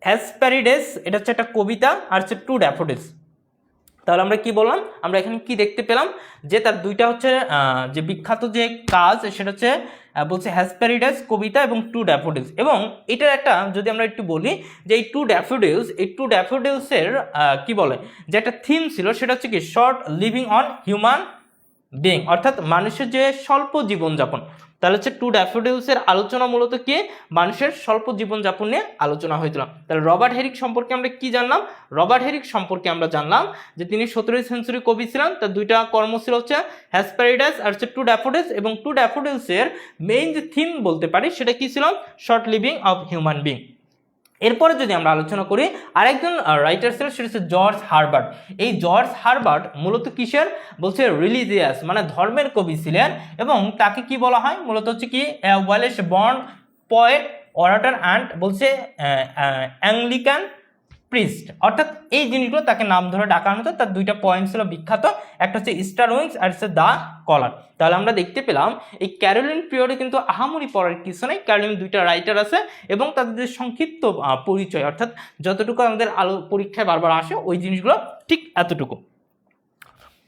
হ্যাসপ্যারিডেস, এটা হচ্ছে একটা কবিতা, আর হচ্ছে টু ড্যাফোডিলস। তাহলে আমরা কি বললাম, আমরা এখানে কি দেখতে পেলাম যে তার দুইটা হচ্ছে যে বিখ্যাত যে কাজ সেটা হচ্ছে বলছে হ্যাসপ্যারিডাস কবিতা এবং টু ড্যাফোডিলস। এবং এটার একটা যদি আমরা একটু বলি যে এই টু ড্যাফোডিলসের কি বলে যে একটা থিম ছিল, সেটা হচ্ছে কি short living on human being, অর্থাৎ মানুষের যে স্বল্প জীবনযাপন। তাহলে হচ্ছে টু ড্যাফোডিলসের আলোচনা মূলত কি মানুষের স্বল্প জীবনযাপন নিয়ে আলোচনা হয়েছিল। তাহলে রবার্ট হেরিক সম্পর্কে আমরা কি জানলাম, রবার্ট হেরিক সম্পর্কে আমরা জানলাম যে তিনি 17th সেঞ্চুরি কবি ছিলেন, তার দুইটা কর্ম ছিল হচ্ছে হ্যাসপ্যারিডাস আর হচ্ছে টু ড্যাফোডিলস, এবং টু ড্যাফোডিলসের মেইন যে থিম বলতে পারি সেটা কি ছিল, short living of human being. এরপরে যদি আমরা আলোচনা করি আরেকজন রাইটার ছিলেন, সেটা হচ্ছে জর্জ হারবার্ট। এই জর্জ হারবার্ট মূলত কিসের বলছে, রিলিজিয়াস মানে ধর্মের কবি ছিলেন, এবং তাকে কি বলা হয় মূলত হচ্ছে কি ওয়েলিশ বর্ন পোয়েট, অরাটর অ্যান্ড বলছে অ্যাংলিকান প্রিস্ট, অর্থাৎ এই জিনিসগুলো তাকে নাম ধরে ডাকানো হতো। তার দুইটা পয়েন্ট ছিল বিখ্যাত, একটা হচ্ছে ইস্টার উইংস আর হচ্ছে দ্য কলার। তাহলে আমরা দেখতে পেলাম এই ক্যারোলিন পিরিয়ডে কিন্তু আহামরি পড়ার কিছু নেই, ক্যারোলিন দুইটা রাইটার আছে এবং তাদের সংক্ষিপ্ত পরিচয়, অর্থাৎ যতটুকু আমাদের পরীক্ষায় বারবার আসে ওই জিনিসগুলো ঠিক এতটুকু।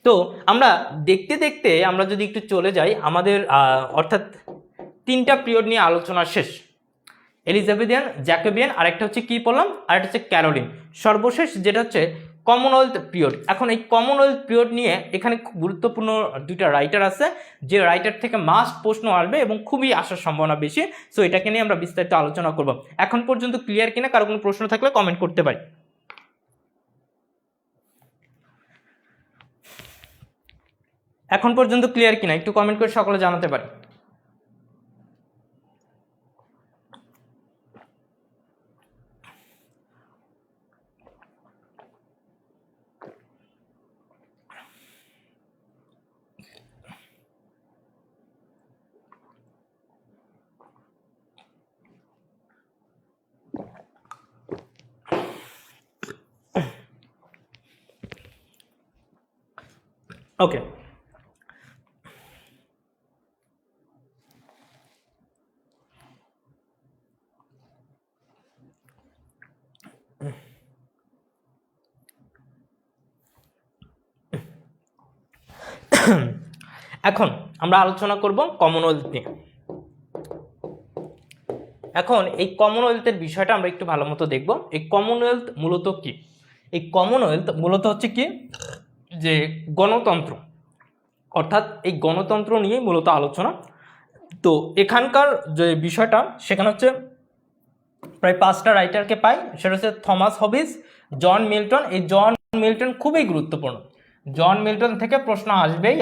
তো আমরা দেখতে দেখতে আমরা যদি একটু চলে যাই আমাদের অর্থাৎ তিনটা পিরিয়ড নিয়ে আলোচনা শেষ, এলিজাবেথিয়ান, জ্যাকোবিয়ান, আরেকটা হচ্ছে কি বললাম, আরেকটা হচ্ছে ক্যারোলিন, সর্বশেষ যেটা হচ্ছে কমনওয়েলথ পিরিয়ড। এখন এই কমনওয়েলথ পিরিয়ড নিয়ে এখানে খুব গুরুত্বপূর্ণ দুইটা রাইটার আছে, যে রাইটার থেকে মাস্ট প্রশ্ন আসবে এবং খুবই আসার সম্ভাবনা বেশি। সো এটাকে নিয়ে আমরা বিস্তারিত আলোচনা করব। এখন পর্যন্ত ক্লিয়ার কিনা, কারো কোনো প্রশ্ন থাকলে কমেন্ট করতে পারি। এখন পর্যন্ত ক্লিয়ার কিনা একটু কমেন্ট করে সকলে জানাতে পারি। ওকে, এখন আমরা আলোচনা করব কমনওয়েলথ নিয়ে। এখন এই কমনওয়েলথের বিষয়টা আমরা একটু ভালো মতো দেখব। এই কমনওয়েলথ মূলত কি, এই কমনওয়েলথ মূলত হচ্ছে কি যে গণতন্ত্র, অর্থাৎ এই গণতন্ত্র নিয়ে মূলত আলোচনা। তো এখানকার যে বিষয়টা সেখানে হচ্ছে প্রায় 5টা রাইটারকে পাই, সেটা হচ্ছে থমাস হবিস, জন মিল্টন। এই জন মিল্টন খুবই গুরুত্বপূর্ণ, জন মিল্টন থেকে প্রশ্ন আসবেই।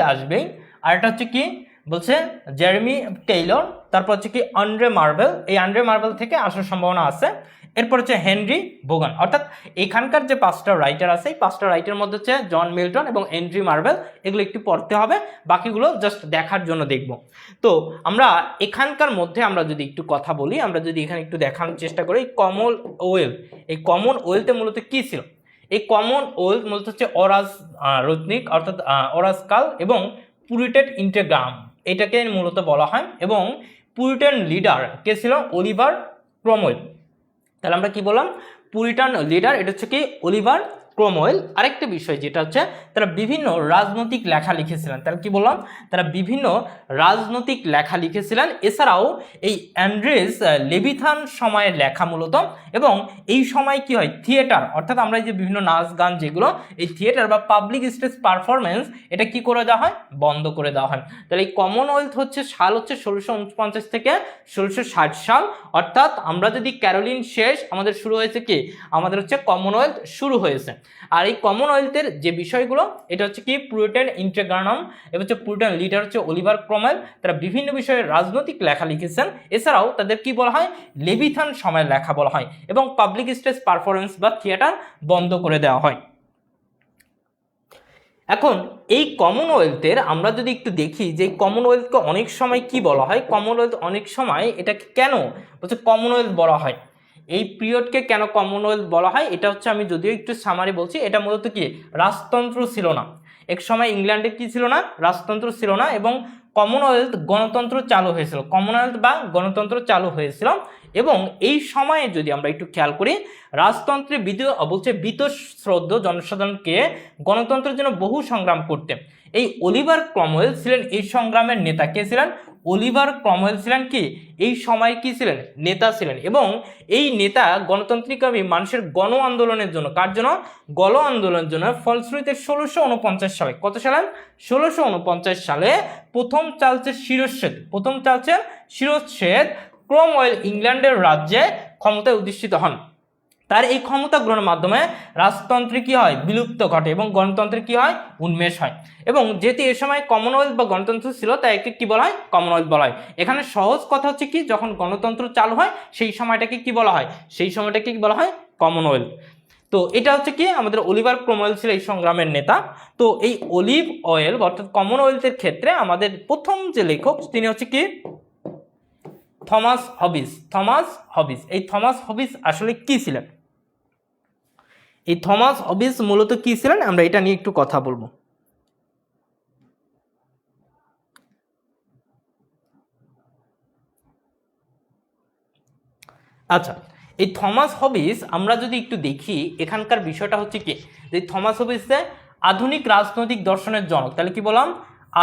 আর এটা হচ্ছে কি বলছে জেরেমি টেইলর, তারপর হচ্ছে কি আন্ড্রে মার্বেল, এই আন্ড্রে মার্বেল থেকে আসার সম্ভাবনা আছে। এরপর হচ্ছে হেনরি ভোগান। অর্থাৎ এখানকার যে 5টা রাইটার আছে এই 5টা রাইটারের মধ্যে হচ্ছে জন মিল্টন এবং হেনরি মার্ভেল, এগুলো একটু পড়তে হবে, বাকিগুলো জাস্ট দেখার জন্য দেখব। তো আমরা এখানকার মধ্যে আমরা যদি একটু কথা বলি, আমরা যদি এখানে একটু দেখানোর চেষ্টা করি কমনওয়েলথ, এই কমনওয়েলথে মূলত কি ছিল? এই কমনওয়েলথ মূলত হচ্ছে অরাজনৈতিক অর্থাৎ অরাজকাল এবং পুরিটেন ইন্টেগ্রাম, এটাকে মূলত বলা হয়। এবং পুরিটেন লিডার কে ছিল? Oliver Cromwell. তাহলে আমরা কি বললাম? পুরিটান লিডার এটা হচ্ছে কি? Oliver Cromwell. আরেকটা বিষয় যেটা হচ্ছে তারা বিভিন্ন রাজনৈতিক লেখা লিখেছিলেন। তাহলে কি বললাম? তারা বিভিন্ন রাজনৈতিক লেখা লিখেছিলেন। এছাড়াও এই অ্যান্ড্রেস লেভিথান সময়ের লেখা মূলত, এবং এই সময় কি হয়? থিয়েটার, অর্থাৎ আমরা এই যে বিভিন্ন নাচ গান যেগুলো, এই থিয়েটার বা পাবলিক স্টেজ পারফরমেন্স, এটা কি করে দেওয়া হয়? বন্ধ করে দেওয়া হয়। তাহলে এই কমনওয়েলথ হচ্ছে সাল হচ্ছে 1649 থেকে 1660 সাল। অর্থাৎ আমরা যদি ক্যারোলিন শেষ, আমাদের শুরু হয়েছে কি? আমাদের হচ্ছে কমনওয়েলথ শুরু হয়েছে। আর এই কমনওয়েলথের যে বিষয়গুলো, এটা হচ্ছে কি? পুরিটেন ইন্টেগ্রানাম এবং হচ্ছে পুরিটেন লিডার হচ্ছে অলিভার ক্রমওয়েল, তারা বিভিন্ন বিষয়ে রাজনৈতিক লেখা লিখেছেন। এছাড়াও তাদের কি বলা হয়? লেভিথান সময়ের লেখা বলা হয়। এবং পাবলিক স্টেজ পারফরমেন্স বা থিয়েটার বন্ধ করে দেওয়া হয়। এখন এই কমনওয়েলথের আমরা যদি একটু দেখি যে কমনওয়েলথকে অনেক সময় কি বলা হয়, কমনওয়েলথ অনেক সময় এটাকে কেন হচ্ছে কমনওয়েলথ বলা হয়, এই পিরিয়ডকে কেন কমনওয়েলথ বলা হয়, এটা হচ্ছে আমি যদিও একটু সামারি বলছি। এটা মূলত কি? রাজতন্ত্র ছিল না এক সময়, ইংল্যান্ডে কি ছিল না? রাজতন্ত্র ছিল না, এবং কমনওয়েলথ গণতন্ত্র চালু হয়েছিল, কমনওয়েলথ বা গণতন্ত্র চালু হয়েছিল। এবং এই সময়ে যদি আমরা একটু খেয়াল করি, রাজতন্ত্রে বীতশ্রদ্ধ জনসাধারণকে গণতন্ত্রের জন্য বহু সংগ্রাম করতে। এই অলিভার ক্রমওয়েল ছিলেন এই সংগ্রামের নেতা। কে ছিলেন? অলিভার ক্রমওয়েল ছিলেন কি? এই সময় কি ছিলেন? নেতা ছিলেন। এবং এই নেতা গণতান্ত্রিকভাবে মানুষের গণ আন্দোলনের জন্য, কার জন্য? গণ আন্দোলনের জন্য ফলশ্রুতিতে 1649 সালে, কত সালে? 1649 সালে প্রথম চার্লসের শিরশ্ছেদ ক্রমওয়েল ইংল্যান্ডের রাজ্যে ক্ষমতায় অধিষ্ঠিত হন। তার এই ক্ষমতা গ্রহণের মাধ্যমে রাজতন্ত্রে কি হয়? বিলুপ্ত ঘটে এবং গণতন্ত্রের কি হয়? উন্মেষ হয়। এবং যেহেতু এ সময় কমনওয়েলথ বা গণতন্ত্র ছিল, তাই একে কি বলা হয়? কমনওয়েলথ বলা হয়। এখানে সহজ কথা হচ্ছে কি, যখন গণতন্ত্র চালু হয় সেই সময়টাকে কি বলা হয়? সেই সময়টাকে কি বলা হয়? কমনওয়েলথ। তো এটা হচ্ছে কি? আমাদের অলিভার ক্রমওয়েল ছিল এই সংগ্রামের নেতা। তো এই অলিভ অয়েল অর্থাৎ কমনওয়েলথের ক্ষেত্রে আমাদের প্রথম যে লেখক, তিনি হচ্ছে কি? থমাস হবিস। এই থমাস হবিস আসলে কি ছিলেন? এই থমাস হবিস মূলত কি ছিলেন, আমরা এটা নিয়ে একটু কথা বলবো। আচ্ছা, এই থমাস হবিস আমরা যদি একটু দেখি, এখানকার বিষয়টা হচ্ছে কি, যে থমাস হবিসে আধুনিক রাজনৈতিক দর্শনের জনক। তাহলে কি বললাম?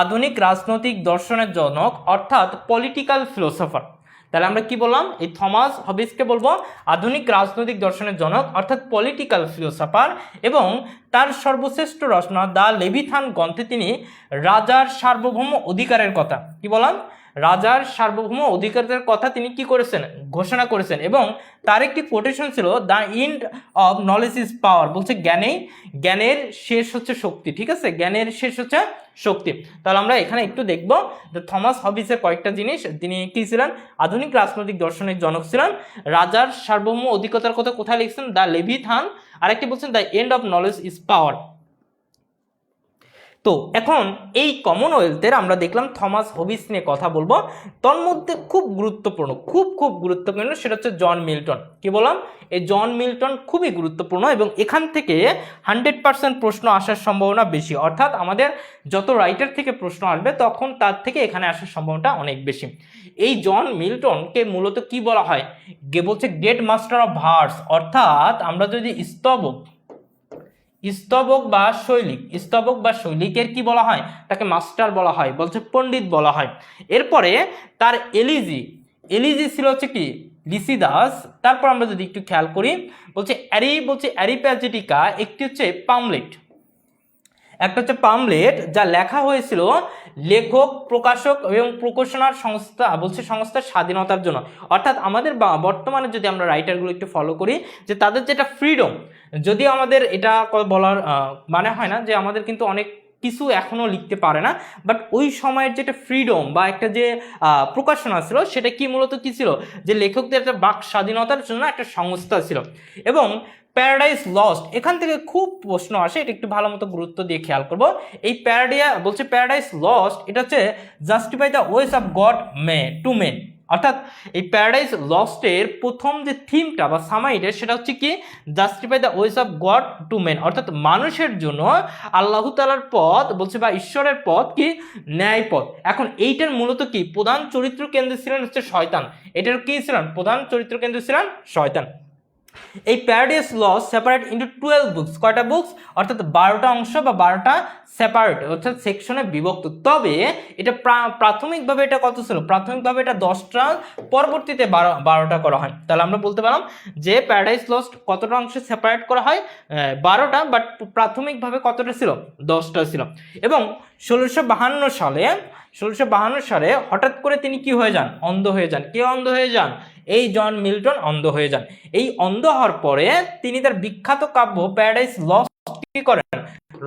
আধুনিক রাজনৈতিক দর্শনের জনক, অর্থাৎ পলিটিক্যাল ফিলোসফার। তাহলে আমরা কি বললাম? এই থমাস হবিসকে বলবো আধুনিক রাজনৈতিক দর্শনের জনক, অর্থাৎ পলিটিক্যাল ফিলোসফার। এবং তার সর্বশ্রেষ্ঠ রচনা দ্য লেভিথান গ্রন্থে তিনি রাজার সার্বভৌম অধিকারের কথা, কি বললাম? রাজার সার্বভৌম অধিকারের কথা তিনি কি করেছেন? ঘোষণা করেছেন। এবং তার একটি কোটেশন ছিল, the end of knowledge is power, বলছে জ্ঞানের শেষ হচ্ছে শক্তি। ঠিক আছে, জ্ঞানের শেষ হচ্ছে শক্তি। তাহলে আমরা এখানে একটু দেখব যে থমাস হবিসের কয়েকটা জিনিস, তিনি কি ছিলেন? আধুনিক রাজনৈতিক দর্শনের জনক ছিলেন। রাজার সার্বভৌম অধিকারের কথা কোথায় লিখছেন? দ্য লেভিথান। আরেকটি বলছেন the end of knowledge is power. তো এখন এই কমনওয়েলথের আমরা দেখলাম থমাস হবিস নিয়ে কথা বলবো। তার মধ্যে খুব গুরুত্বপূর্ণ সেটা হচ্ছে জন মিল্টন। কি বললাম? এই জন মিল্টন খুবই গুরুত্বপূর্ণ, এবং এখান থেকে 100% প্রশ্ন আসার সম্ভাবনা বেশি। অর্থাৎ আমাদের যত রাইটার থেকে প্রশ্ন আসবে, তখন তার থেকে এখানে আসার সম্ভাবনাটা অনেক বেশি। এই জন মিল্টনকে মূলত কি বলা হয়? বলছে গ্রেট মাস্টার অফ ভার্স, অর্থাৎ আমরা যদি স্তবক বা শৈলিকের কি বলা হয়? তাকে মাস্টার বলা হয়, বলছে পণ্ডিত বলা হয়। এরপরে তার এলিজি ছিল হচ্ছে কি? লিসিদাস। তারপর আমরা যদি একটু খেয়াল করি, বলছে অ্যারিপ্যাজেটিকা একটি হচ্ছে পামলেট, একটা হচ্ছে পামলেট যা লেখা হয়েছিল লেখক, প্রকাশক এবং প্রকাশনার সংস্থার স্বাধীনতার জন্য। অর্থাৎ আমাদের বর্তমানে যদি আমরা রাইটারগুলো একটু ফলো করি, যে তাদের যেটা ফ্রিডম, যদিও আমাদের এটা বলার মানে হয় না যে আমাদের কিন্তু অনেক কিছু এখনও লিখতে পারে না, বাট ওই সময়ের যেটা ফ্রিডম বা একটা যে প্রকাশনা ছিল সেটা কি মূলত কি ছিল, যে লেখকদের একটা বাক স্বাধীনতার জন্য একটা সংস্থা ছিল। এবং প্যারাডাইস লস্ট, এখান থেকে খুব প্রশ্ন আসে, এটা একটু ভালো মতো গুরুত্ব দিয়ে খেয়াল করবো। এই প্যারাডাইস লস্ট এটা হচ্ছে justify the ways of God to men, অর্থাৎ এই প্যারাডাইস লস্টের প্রথম যে থিমটা বা সামাইটা সেটা হচ্ছে কি justify the ways of God to men, অর্থাৎ মানুষের জন্য আল্লাহ তাআলার পথ বলছে বা ঈশ্বরের পথ কি ন্যায় পথ। এখন এইটার মূলত কি প্রধান চরিত্র কেন্দ্রে ছিলেন হচ্ছে শয়তান, এটার কি ছিলেন প্রধান চরিত্র কেন্দ্রে ছিলেন শয়তান। এই paradise lost separate into 12 books, কয়টা বুকস, অর্থাৎ 12টা অংশ বা 12টা সেপারেট অর্থাৎ সেকশনে বিভক্ত। তবে এটা প্রাথমিকভাবে এটা কত ছিল, প্রাথমিকভাবে এটা 10টা, পরবর্তীতে 12টা করা হয়। তাহলে আমরা বলতে পারলাম যে প্যারাডাইস লস্ট কতটা অংশে সেপারেট করা হয়, 12টা, বাট প্রাথমিকভাবে কতটা ছিল, 10টা ছিল। এবং 1652 সালে হঠাৎ করে তিনি কি হয়ে যান, অন্ধ হয়ে যান। কে অন্ধ হয়ে যান, এই জন মিল্টন অন্ধ হয়ে যান। এই অন্ধ হওয়ার পরে তিনি তার বিখ্যাত কাব্য প্যারাডাইস লস্ট কি করেন,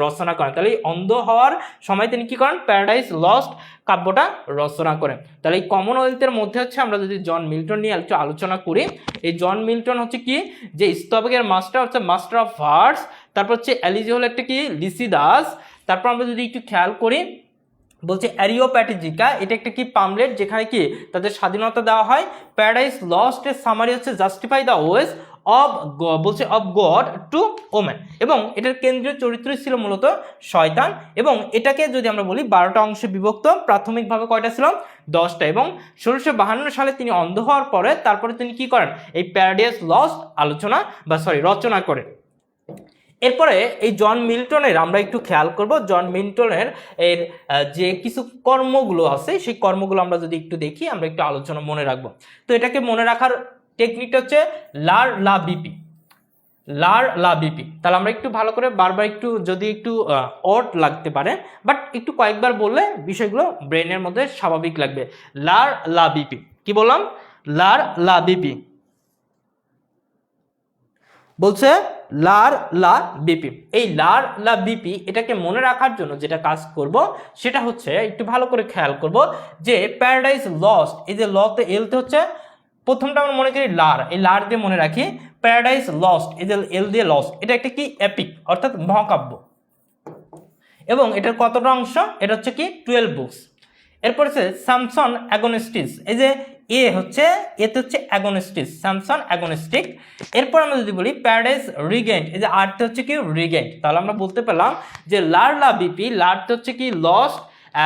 রচনা করেন। তাহলে এই অন্ধ হওয়ার সময় তিনি কি করেন, প্যারাডাইস লস্ট কাব্যটা রচনা করেন। তাহলে এই কমনওয়েলথের মধ্যে হচ্ছে আমরা যদি জন মিল্টন নিয়ে একটু আলোচনা করি, এই জন মিল্টন হচ্ছে কি যে স্তবকের মাস্টার, হচ্ছে মাস্টার অফ ভার্স, তারপর হচ্ছে এলিজি হল একটা কি লিসিদাস, তারপর আমরা যদি একটু খেয়াল করি বলছে অ্যারিওপ্যাটিজিকা, এটা একটা কি পামলেট যেখানে কি তাদের স্বাধীনতা দেওয়া হয়। প্যারাডাইস লস্টের সামারি হচ্ছে জাস্টিফাই দ্য ওয়েস অফ বলছে অফ গড টু ওম্যান, এবং এটার কেন্দ্রীয় চরিত্র ছিল মূলত শয়তান। এবং এটাকে যদি আমরা বলি 12টা অংশে বিভক্ত, প্রাথমিকভাবে কয়টা ছিল, 10টা। এবং 1652 সালে তিনি অন্ধ হওয়ার পরে তারপরে তিনি কি করেন, এই প্যারাডাইস লস্ট রচনা করেন। এরপরে এই জন মিল্টনের আমরা একটু খেয়াল করব, জন মিল্টনের এর যে কিছু কর্মগুলো আছে সেই কর্মগুলো আমরা যদি একটু দেখি, আমরা একটু আলোচনা মনে রাখবো। তো এটাকে মনে রাখার টেকনিকটা হচ্ছে লার লা বিপি। তাহলে আমরা একটু ভালো করে বারবার একটু যদি একটু অড লাগতে পারে, বাট একটু কয়েকবার বললে বিষয়গুলো ব্রেনের মধ্যে স্বাভাবিক লাগবে। লার লা বিপি, কি বললাম, লার লা বিপি বলছে লার লা বিপি। এই লার লা বিপি এটাকে মনে রাখার জন্য যেটা কাজ করব সেটা হচ্ছে একটু ভালো করে খেয়াল করব যে প্যারাডাইস লস্ট, এই যে লতে এলতে হচ্ছে প্রথমটা আমরা মনে করি লার, এই লার দিয়ে মনে রাখি। প্যারাডাইস লস্ট, এই যে এল দিয়ে লস্ট, এটা একটা কি এপিক অর্থাৎ মহাকাব্য। এবং এটার কতটা অংশ, এটা হচ্ছে কি 12 বুকস। এরপর হচ্ছে স্যামসন অ্যাগনিস্টিস, এই যে এতে হচ্ছে অ্যাগনিস্টিস, স্যামসন অ্যাগনিস্টিক। এরপর আমরা যদি বলি প্যারাডাইস রিগেন্ট, এই যে আর্থ হচ্ছে কি রিগেন্ট। তাহলে আমরা বলতে পেলাম যে লার লা বিপি, লারটা হচ্ছে কি লস্ট,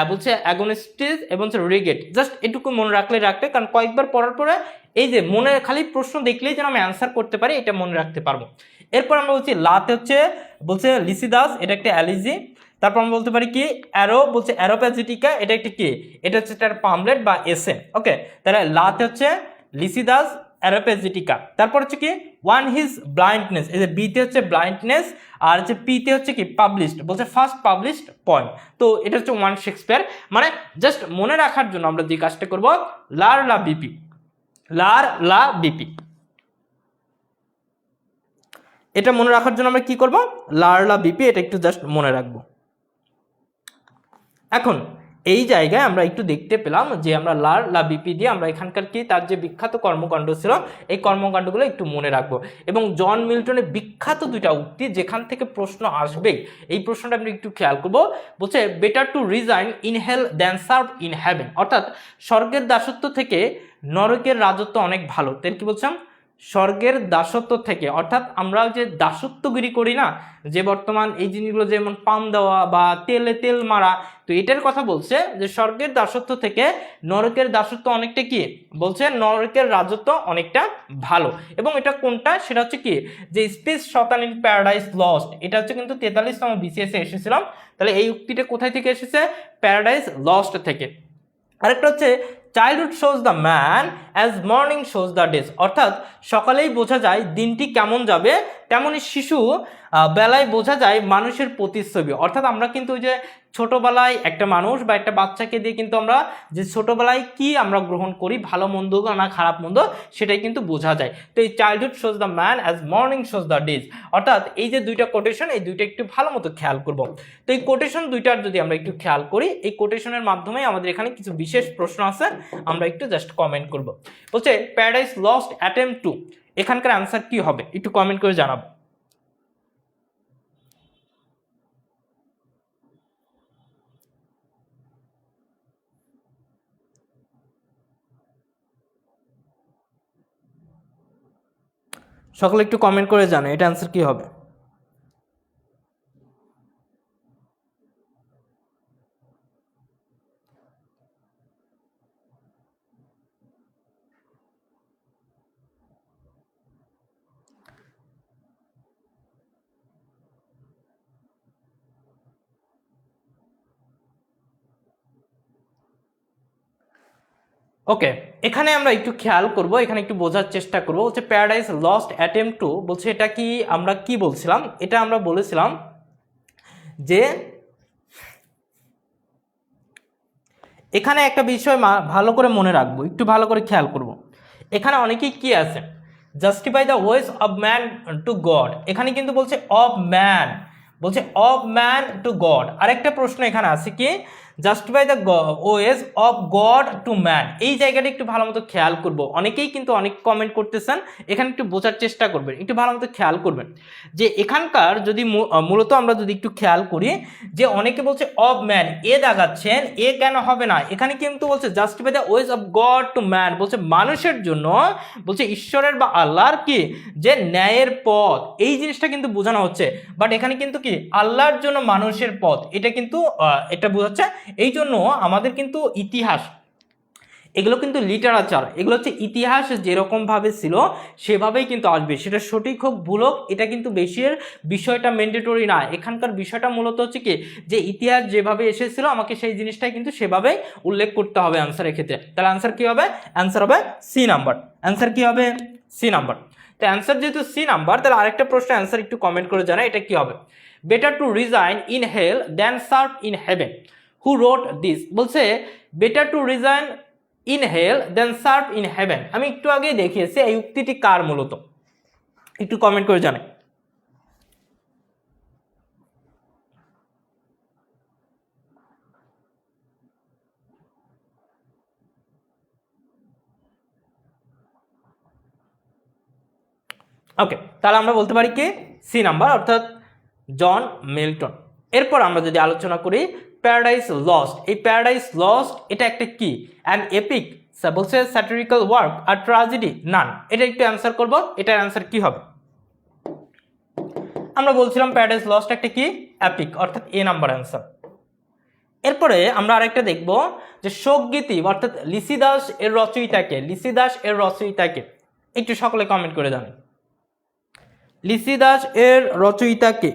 বলছে অ্যাগনিস্টিস এবং হচ্ছে রিগেন্ট। জাস্ট এটুকু মনে রাখলে কারণ কয়েকবার পড়ার পরে এই যে মনে খালি প্রশ্ন দেখলেই যেন আমি অ্যান্সার করতে পারি, এটা মনে রাখতে পারবো। এরপর আমরা বলছি লাতে বলছে লিসিদাস, এটা একটা অ্যালিজি। তারপর আমরা বলতে পারি কি বলছে অ্যারোপ্যাজিটিকা, এটা একটা কি, এটা হচ্ছে তার পামলেট বা এসে। ওকে, তাহলে লাতে হচ্ছে লিসিদাস অ্যারোপ্যাজিটিকা। তারপর হচ্ছে কি ওয়ান হিজ ব্লাইন্ডনেস, এই যে বিতে হচ্ছে ব্লাইন্ডনেস, আর হচ্ছে পিতে হচ্ছে কি পাবলিশড, বলছে ফার্স্ট পাবলিশড পয়েন্ট। তো এটা হচ্ছে ওয়ান শেক্সপিয়ার। মানে জাস্ট মনে রাখার জন্য আমরা যে কাজটা করব, লার লা বিপি, এটা মনে রাখার জন্য আমরা কি করব, লার লা বিপি, এটা একটু জাস্ট মনে রাখবো। এখন এই জায়গায় আমরা একটু দেখতে পেলাম যে আমরা লার লা বিপি দিয়ে আমরা এখানকার কি তার যে বিখ্যাত কর্মকাণ্ড ছিল এই কর্মকাণ্ডগুলো একটু মনে রাখবো। এবং জন মিল্টনের বিখ্যাত দুইটা উক্তি যেখান থেকে প্রশ্ন আসবে, এই প্রশ্নটা আমরা একটু খেয়াল করবো। বলছে better to resign in hell than serve in heaven, অর্থাৎ স্বর্গের দাসত্ব থেকে নরকের রাজত্ব অনেক ভালো। তাই কি বলছিলাম, স্বর্গের দাসত্ব থেকে, অর্থাৎ আমরা যে দাসত্বগিরি করি না, যে বর্তমান এই জিনিসগুলো যেমন পাম দেওয়া বা তেল মারা, তো এটার কথা বলছে যে স্বর্গের দাসত্ব থেকে নরকের দাসত্ব অনেকটা কি, বলছে নরকের রাজত্ব অনেকটা ভালো। এবং এটা কোনটা, সেটা হচ্ছে কি যে স্পেস শতান ইন প্যারাডাইস লস্ট, এটা হচ্ছে কিন্তু 43তম বিসিএস এ এসেছিলাম। তাহলে এই উক্তিটা কোথায় থেকে এসেছে, প্যারাডাইস লস্ট থেকে। আরেকটা হচ্ছে childhood shows the man as morning shows the days, অর্থাৎ সকালেই বোঝা যায় দিনটি কেমন যাবে, তেমনই শিশু বেলায় বোঝা যায় মানুষের প্রতিচ্ছবি। অর্থাৎ আমরা কিন্তু ওই যে ছোটবেলায় একটা মানুষ বা একটা বাচ্চাকে দিয়ে কিন্তু আমরা যে ছোটবেলায় কি আমরা গ্রহণ করি, ভালো মন্দ না খারাপ মন্দ, সেটাই কিন্তু বোঝা যায়। তো এই childhood shows the man as morning shows the days, অর্থাৎ এই যে দুইটা কোটেশন, এই দুইটা একটু ভালো মতো খেয়াল করব। তো এই কোটেশন দুইটার যদি আমরা একটু খেয়াল করি, এই কোটেশনের মাধ্যমে আমাদের এখানে কিছু বিশেষ প্রশ্ন আছে, আমরা একটু জাস্ট কমেন্ট করব। বলছে প্যারাডাইস লস্ট অ্যাটেম্প্ট টু, এখানকার অ্যান্সার কি হবে একটু কমেন্ট করে জানাবো। সকলে একটু কমেন্ট করে জানো এটা অ্যান্সার কি হবে। ওকে, এখানে আমরা একটু খেয়াল করব, এখানে একটু বোঝার চেষ্টা করব। বলছে প্যারাডাইস লস্ট অ্যাটেম্প্ট টু, বলছে এটা কি আমরা কি বলছিলাম, এটা আমরা বলেছিলাম যে এখানে একটা বিষয় ভালো করে মনে রাখবো, একটু ভালো করে খেয়াল করব। এখানে অনেকেই কি আছে, justify the ways of man to god, এখানে কিন্তু বলছে অফ ম্যান, বলছে অফ ম্যান টু গড। আরেকটা প্রশ্ন এখানে আছে কি, justify the ways of God to man, এই জায়গাটা একটু ভালো মতো খেয়াল করব। অনেকেই কিন্তু অনেক কমেন্ট করতেছেন, এখানে একটু বোঝার চেষ্টা করবেন, একটু ভালো মতো খেয়াল করবেন যে এখানকার যদি মূলত আমরা যদি একটু খেয়াল করি যে অনেকে বলছে অফ ম্যান, এ দাগাচ্ছেন, এ কেন হবে না, এখানে কিন্তু বলছে justify the ways of God to man, বলছে মানুষের জন্য, বলছে ঈশ্বরের বা আল্লাহর কি যে ন্যায়ের পথ, এই জিনিসটা কিন্তু বোঝানো হচ্ছে। বাট এখানে কিন্তু কি আল্লাহর জন্য মানুষের পথ, এটা কিন্তু এটা বোঝাচ্ছে। এই জন্য আমাদের কিন্তু ইতিহাস, এগুলো কিন্তু লিটারেচার, এগুলো হচ্ছে ইতিহাস যেরকম ভাবে ছিল সেভাবেই কিন্তু আসবে, সেটা সঠিক হোক ভুল হোক, এটা কিন্তু বেশির বিষয়টা ম্যান্ডেটরি না। এখানকার বিষয়টা মূলত হচ্ছে কি যে ইতিহাস যেভাবে এসেছিল আমাকে সেই জিনিসটাই কিন্তু সেভাবেই উল্লেখ করতে হবে অ্যান্সারের ক্ষেত্রে। তাহলে অ্যান্সার কি হবে, অ্যান্সার হবে সি নাম্বার, অ্যান্সার কি হবে সি নাম্বার। তো অ্যান্সার যেহেতু সি নাম্বার, তাহলে আরেকটা প্রশ্ন অ্যান্সার একটু কমেন্ট করে জানাই এটা কি হবে। Better to resign in hell than serve in heaven, who wrote this, বলছে better to resign in hell than serve in heaven, আমি একটু আগেই দেখিয়েছি এই উক্তিটি কার, মূলত একটু কমেন্ট করে জানাই। ওকে, তাহলে আমরা বলতে পারি কি সি নাম্বার, অর্থাৎ জন মিল্টন। এরপর আমরা যদি আলোচনা করি প্যারাডাইস লস্ট, এই প্যারাডাইস লস্ট এটা একটা কি অ্যান এপিক, বলছে স্যাটিরিক্যাল ওয়ার্ক আর ট্র্যাজেডি নান, এটা একটু অ্যান্সার করব, এটার অ্যান্সার কি হবে। আমরা বলছিলাম প্যারাডাইস লস্ট একটা কি এপিক, অর্থাৎ এ নাম্বার অ্যান্সার। এরপরে আমরা আরেকটা দেখব যে শোকগীতি অর্থাৎ লিসিদাস এর রচয়িতাকে, লিসিদাস এর রচয়িতাকে একটু সকলে কমেন্ট করে জানেন, লিসিদাস এর রচয়িতাকে।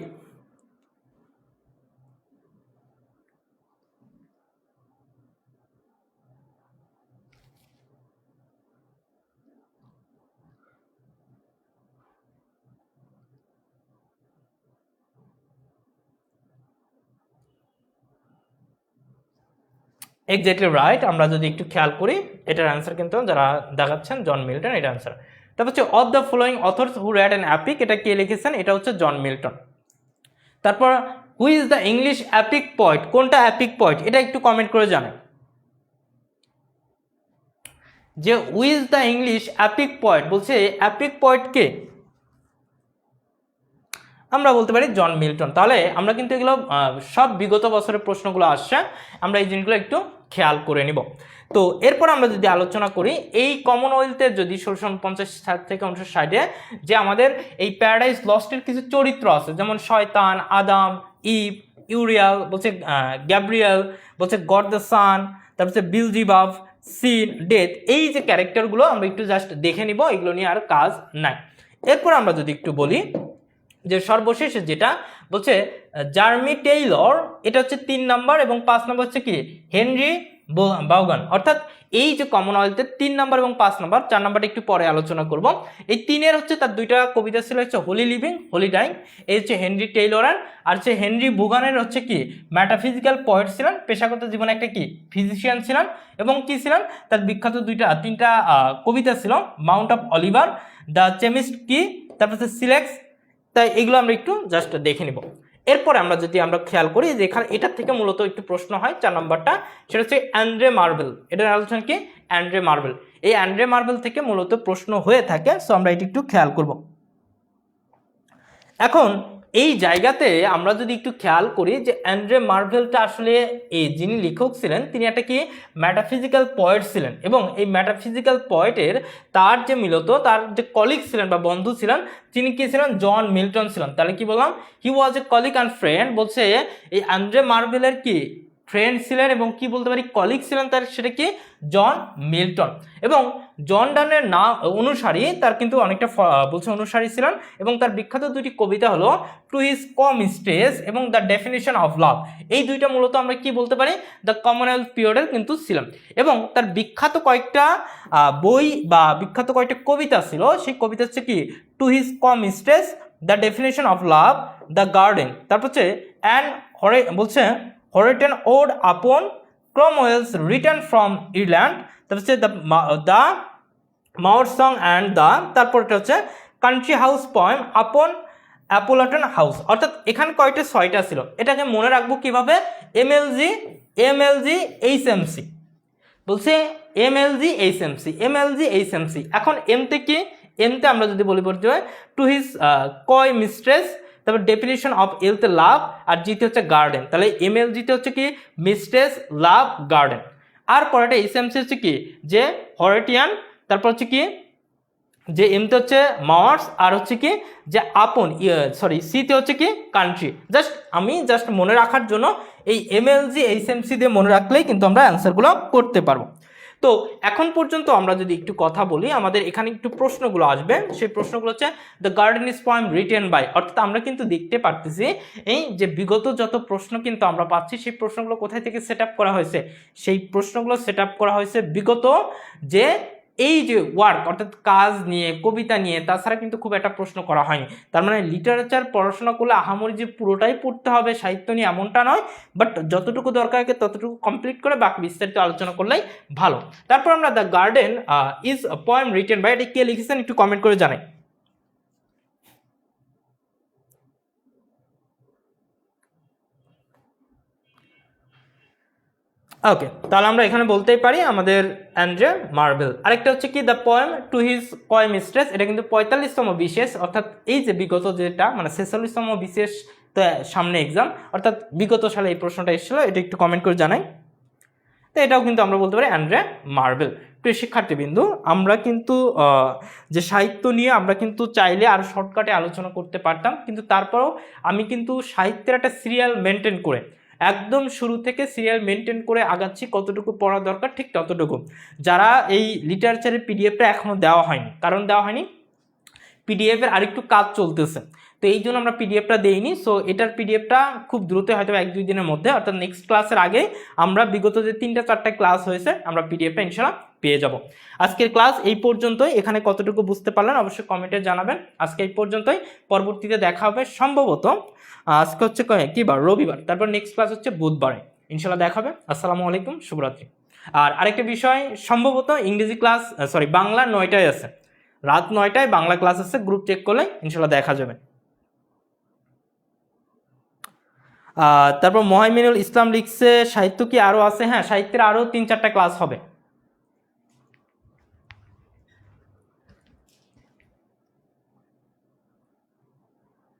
এক্স্যাক্টলি রাইট, আমরা যদি একটু খেয়াল করি এটার অ্যান্সার কিন্তু যারা দেখাচ্ছেন জন মিল্টন, এটা অ্যান্সার। তারপর হচ্ছে of the following authors who read an epic, এটা কে লিখেছেন, এটা হচ্ছে জন মিল্টন। তারপর who is the English epic poet, কোনটা অ্যাপিক পয়েট, এটা একটু কমেন্ট করে জানাই যে who is the English epic poet, বলছে অ্যাপিক পয়েট কে, আমরা বলতে পারি জন মিল্টন। তাহলে আমরা কিন্তু এগুলো সব বিগত বছরের প্রশ্নগুলো আসছে, আমরা এই জিনিসগুলো একটু খেয়াল করে নিব। তো এরপর আমরা যদি আলোচনা করি এই কমনওয়েলথের যদি 1650 থেকে 1960-এ যে আমাদের এই প্যারাডাইস লস্টের কিছু চরিত্র আছে, যেমন শয়তান, আদাম, ইভ, ইউরিয়াল, বলছে গ্যাব্রিয়েল, বলছে গড দ্য সান, তারপর হচ্ছে বিলজিবাব, সিন, ডেথ, এই যে ক্যারেক্টারগুলো আমরা একটু জাস্ট দেখে নিব, এগুলো নিয়ে আর কাজ নাই। এরপর আমরা যদি একটু বলি যে সর্বশেষ যেটা বলছে জার্মি টেইলর, এটা হচ্ছে 3 নাম্বার, এবং 5 নাম্বার হচ্ছে কি হেনরি বাউগান, অর্থাৎ এই যে কমনওয়েলথের 3 নাম্বার এবং 5 নাম্বার, 4 নাম্বারটা একটু পরে আলোচনা করব। এই 3-এর হচ্ছে তার দুইটা কবিতা ছিল হচ্ছে হোলি লিভিং, হোলি ডাইং, এই হচ্ছে হেনরি টেইলরের, আর হচ্ছে হেনরি বুগানের হচ্ছে কি মেটাফিজিক্যাল পোয়েট ছিলেন, পেশাগত জীবনে একটা কি ফিজিশিয়ান ছিলেন, এবং কি ছিলেন তার বিখ্যাত তিনটা কবিতা ছিল মাউন্ট অফ অলিভার, দ্য চেমিস্ট কি, তারপর হচ্ছে সিলেক্স। তাই এগুলো আমরা একটু জাস্ট দেখে নিব। এরপরে আমরা যদি আমরা খেয়াল করি যে এখানে এটার থেকে মূলত একটু প্রশ্ন হয় 4 নম্বরটা, সেটা হচ্ছে অ্যান্ড্রে মার্বেল। এটার আলোচনা কি অ্যান্ড্রে মার্বেল, এই অ্যান্ড্রে মার্বেল থেকে মূলত প্রশ্ন হয়ে থাকে। সো আমরা এটি একটু খেয়াল করব। এখন এই জায়গাতে আমরা যদি একটু খেয়াল করি যে অ্যান্ড্রে মার্ভেলটা আসলে এই যিনি লেখক ছিলেন তিনি একটা কি মেটাফিজিক্যাল পয়েট ছিলেন, এবং এই মেটাফিজিক্যাল পয়েটের তার যে মূলত তার যে কলিগ ছিলেন বা বন্ধু ছিলেন তিনি কি ছিলেন, জন মিল্টন ছিলেন। তাহলে কি বললাম, হি ওয়াজ এ কলিগ অ্যান্ড ফ্রেন্ড, বলছে এই অ্যান্ড্রে মার্ভেলের কি ফ্রেন্ড ছিলেন এবং কি বলতে পারি কলিগ ছিলেন তার, সেটা কি জন মিল্টন। এবং জন ডানের নাম অনুসারী তার কিন্তু অনেকটা বলছে অনুসারী ছিলেন, এবং তার বিখ্যাত দুটি কবিতা হলো টু হিজ কমিস্ট্রেস এবং দ্য ডেফিনেশন অফ লাভ। এই দুইটা মূলত আমরা কি বলতে পারি দ্য কমনওয়েলথ পিরিয়ডের কিন্তু ছিলেন। এবং তার বিখ্যাত কয়েকটা বই বা বিখ্যাত কয়েকটা কবিতা ছিল, সেই কবিতা হচ্ছে কি to his coy mistress, the definition of love, the garden, তারপর হচ্ছে অ্যান্ড বলছে হরেটেন ওড আপন ক্রমওয়েলস রিটার্ন ফ্রম ইরল্যান্ড, তারপর হচ্ছে the mouth song and the, তারপর এটা হচ্ছে কান্ট্রি হাউস পয়েম আপন অ্যাপোলটন হাউস। অর্থাৎ এখানে কয়টা 6টা ছিল, এটাকে মনে রাখবো কিভাবে, এমএলজি এইচএমসি, বলছে এমএলজি এইচএমসি। এখন এমতে কি, এমতে আমরা যদি বলি পড়তে হয় টু হিজ কয় মিস্ট্রেস, তারপর ডেফিনেশন অফ এলতে লাভ, আর জিতে হচ্ছে গার্ডেন। তাহলে এমএলজিতে হচ্ছে কি মিস্ট্রেস, লাভ, গার্ডেন। আর পরেটা এইচএমসি হচ্ছে কি যে হরেটিয়ান, তারপর হচ্ছে কি যে এমতে হচ্ছে মাওয়ার্স, আর হচ্ছে কি যে আপন সিতে হচ্ছে কি কান্ট্রি। আমি জাস্ট মনে রাখার জন্য এই এমএলজি এইচএমসি দিয়ে মনে রাখলেই কিন্তু আমরা অ্যান্সারগুলো করতে পারবো। তো এখন পর্যন্ত আমরা যদি একটু কথা বলি, আমাদের এখানে একটু প্রশ্নগুলো আসবে। সেই প্রশ্নগুলো হচ্ছে the garden is poem written by, অর্থাৎ আমরা কিন্তু দেখতে পারতেছি এই যে বিগত যত প্রশ্ন কিন্তু আমরা পাচ্ছি সেই প্রশ্নগুলো কোথায় থেকে সেট আপ করা হয়েছে, সেই প্রশ্নগুলো সেট আপ করা হয়েছে বিগত যে এই যে ওয়ার্ক অর্থাৎ কাজ নিয়ে, কবিতা নিয়ে, তাছাড়া কিন্তু খুব একটা প্রশ্ন করা হয়নি। তার মানে লিটারেচার পড়াশোনা করলে আহামরি যে পুরোটাই পড়তে হবে সাহিত্য নিয়ে এমনটা নয়, বাট যতটুকু দরকার ততটুকু কমপ্লিট করে বাকি বিস্তারিত আলোচনা করলেই ভালো। তারপর আমরা the garden is poem written by, এটা কে লিখেছেন একটু কমেন্ট করে জানাই। ওকে, তাহলে আমরা এখানে বলতেই পারি আমাদের অ্যান্ড্রে মার্বেল। আরেকটা হচ্ছে কি দ্য পোয়েম টু হিজ কয় মিস্ট্রেস, এটা কিন্তু 45তম বিশেষ, অর্থাৎ এই যে বিগত যেটা মানে 46তম বিশেষ তো সামনে এক্সাম, অর্থাৎ বিগত সালে এই প্রশ্নটা এসেছিল, এটা একটু কমেন্ট করে জানাই। তো এটাও কিন্তু আমরা বলতে পারি অ্যান্ড্রে মার্বেল। প্রিয় শিক্ষার্থীবৃন্দু, আমরা কিন্তু যে সাহিত্য নিয়ে আমরা কিন্তু চাইলে আর শর্টকাটে আলোচনা করতে পারতাম, কিন্তু তারপরেও আমি কিন্তু সাহিত্যের একটা সিরিয়াল মেনটেন করে একদম শুরু থেকে সিরিয়াল মেনটেন করে আগাচ্ছি, কতটুকু পড়া দরকার ঠিক ততটুকু। যারা এই লিটারেচারের পিডিএফটা এখনও দেওয়া হয়নি, কারণ দেওয়া হয়নি পিডিএফের আরেকটু কাজ চলতেছে, তো এই জন্য আমরা পিডিএফটা দেইনি। সো এটার পিডিএফটা খুব দ্রুত হয়তো 1-2 দিনের মধ্যে, অর্থাৎ নেক্সট ক্লাসের আগে আমরা বিগত যে 3-4টা ক্লাস হয়েছে আমরা পিডিএফটা ইনশাআল্লাহ পেয়ে যাব। আজকের ক্লাস এই পর্যন্তই। এখানে কতটুকু বুঝতে পারলেন অবশ্যই কমেন্টে জানাবেন। আজকে এই পর্যন্তই, পরবর্তীতে দেখা হবে সম্ভবত আজকে হচ্ছে কি বার, রবিবার, তারপর নেক্সট ক্লাস হচ্ছে বুধবারে ইনশাআল্লাহ দেখা হবে। আসসালামু আলাইকুম, শুভরাত্রি। আর আরেকটা বিষয়, সম্ভবত ইংরেজি ক্লাস বাংলা 9টায় আছে, রাত 9টায় বাংলা ক্লাস আছে, গ্রুপ চেক করলে ইনশাআল্লাহ দেখা যাবে। তারপর মোহাইমিনুল ইসলাম লিখছে সাহিত্য কি আরও আছে, হ্যাঁ সাহিত্যের আরও 3-4টা ক্লাস হবে।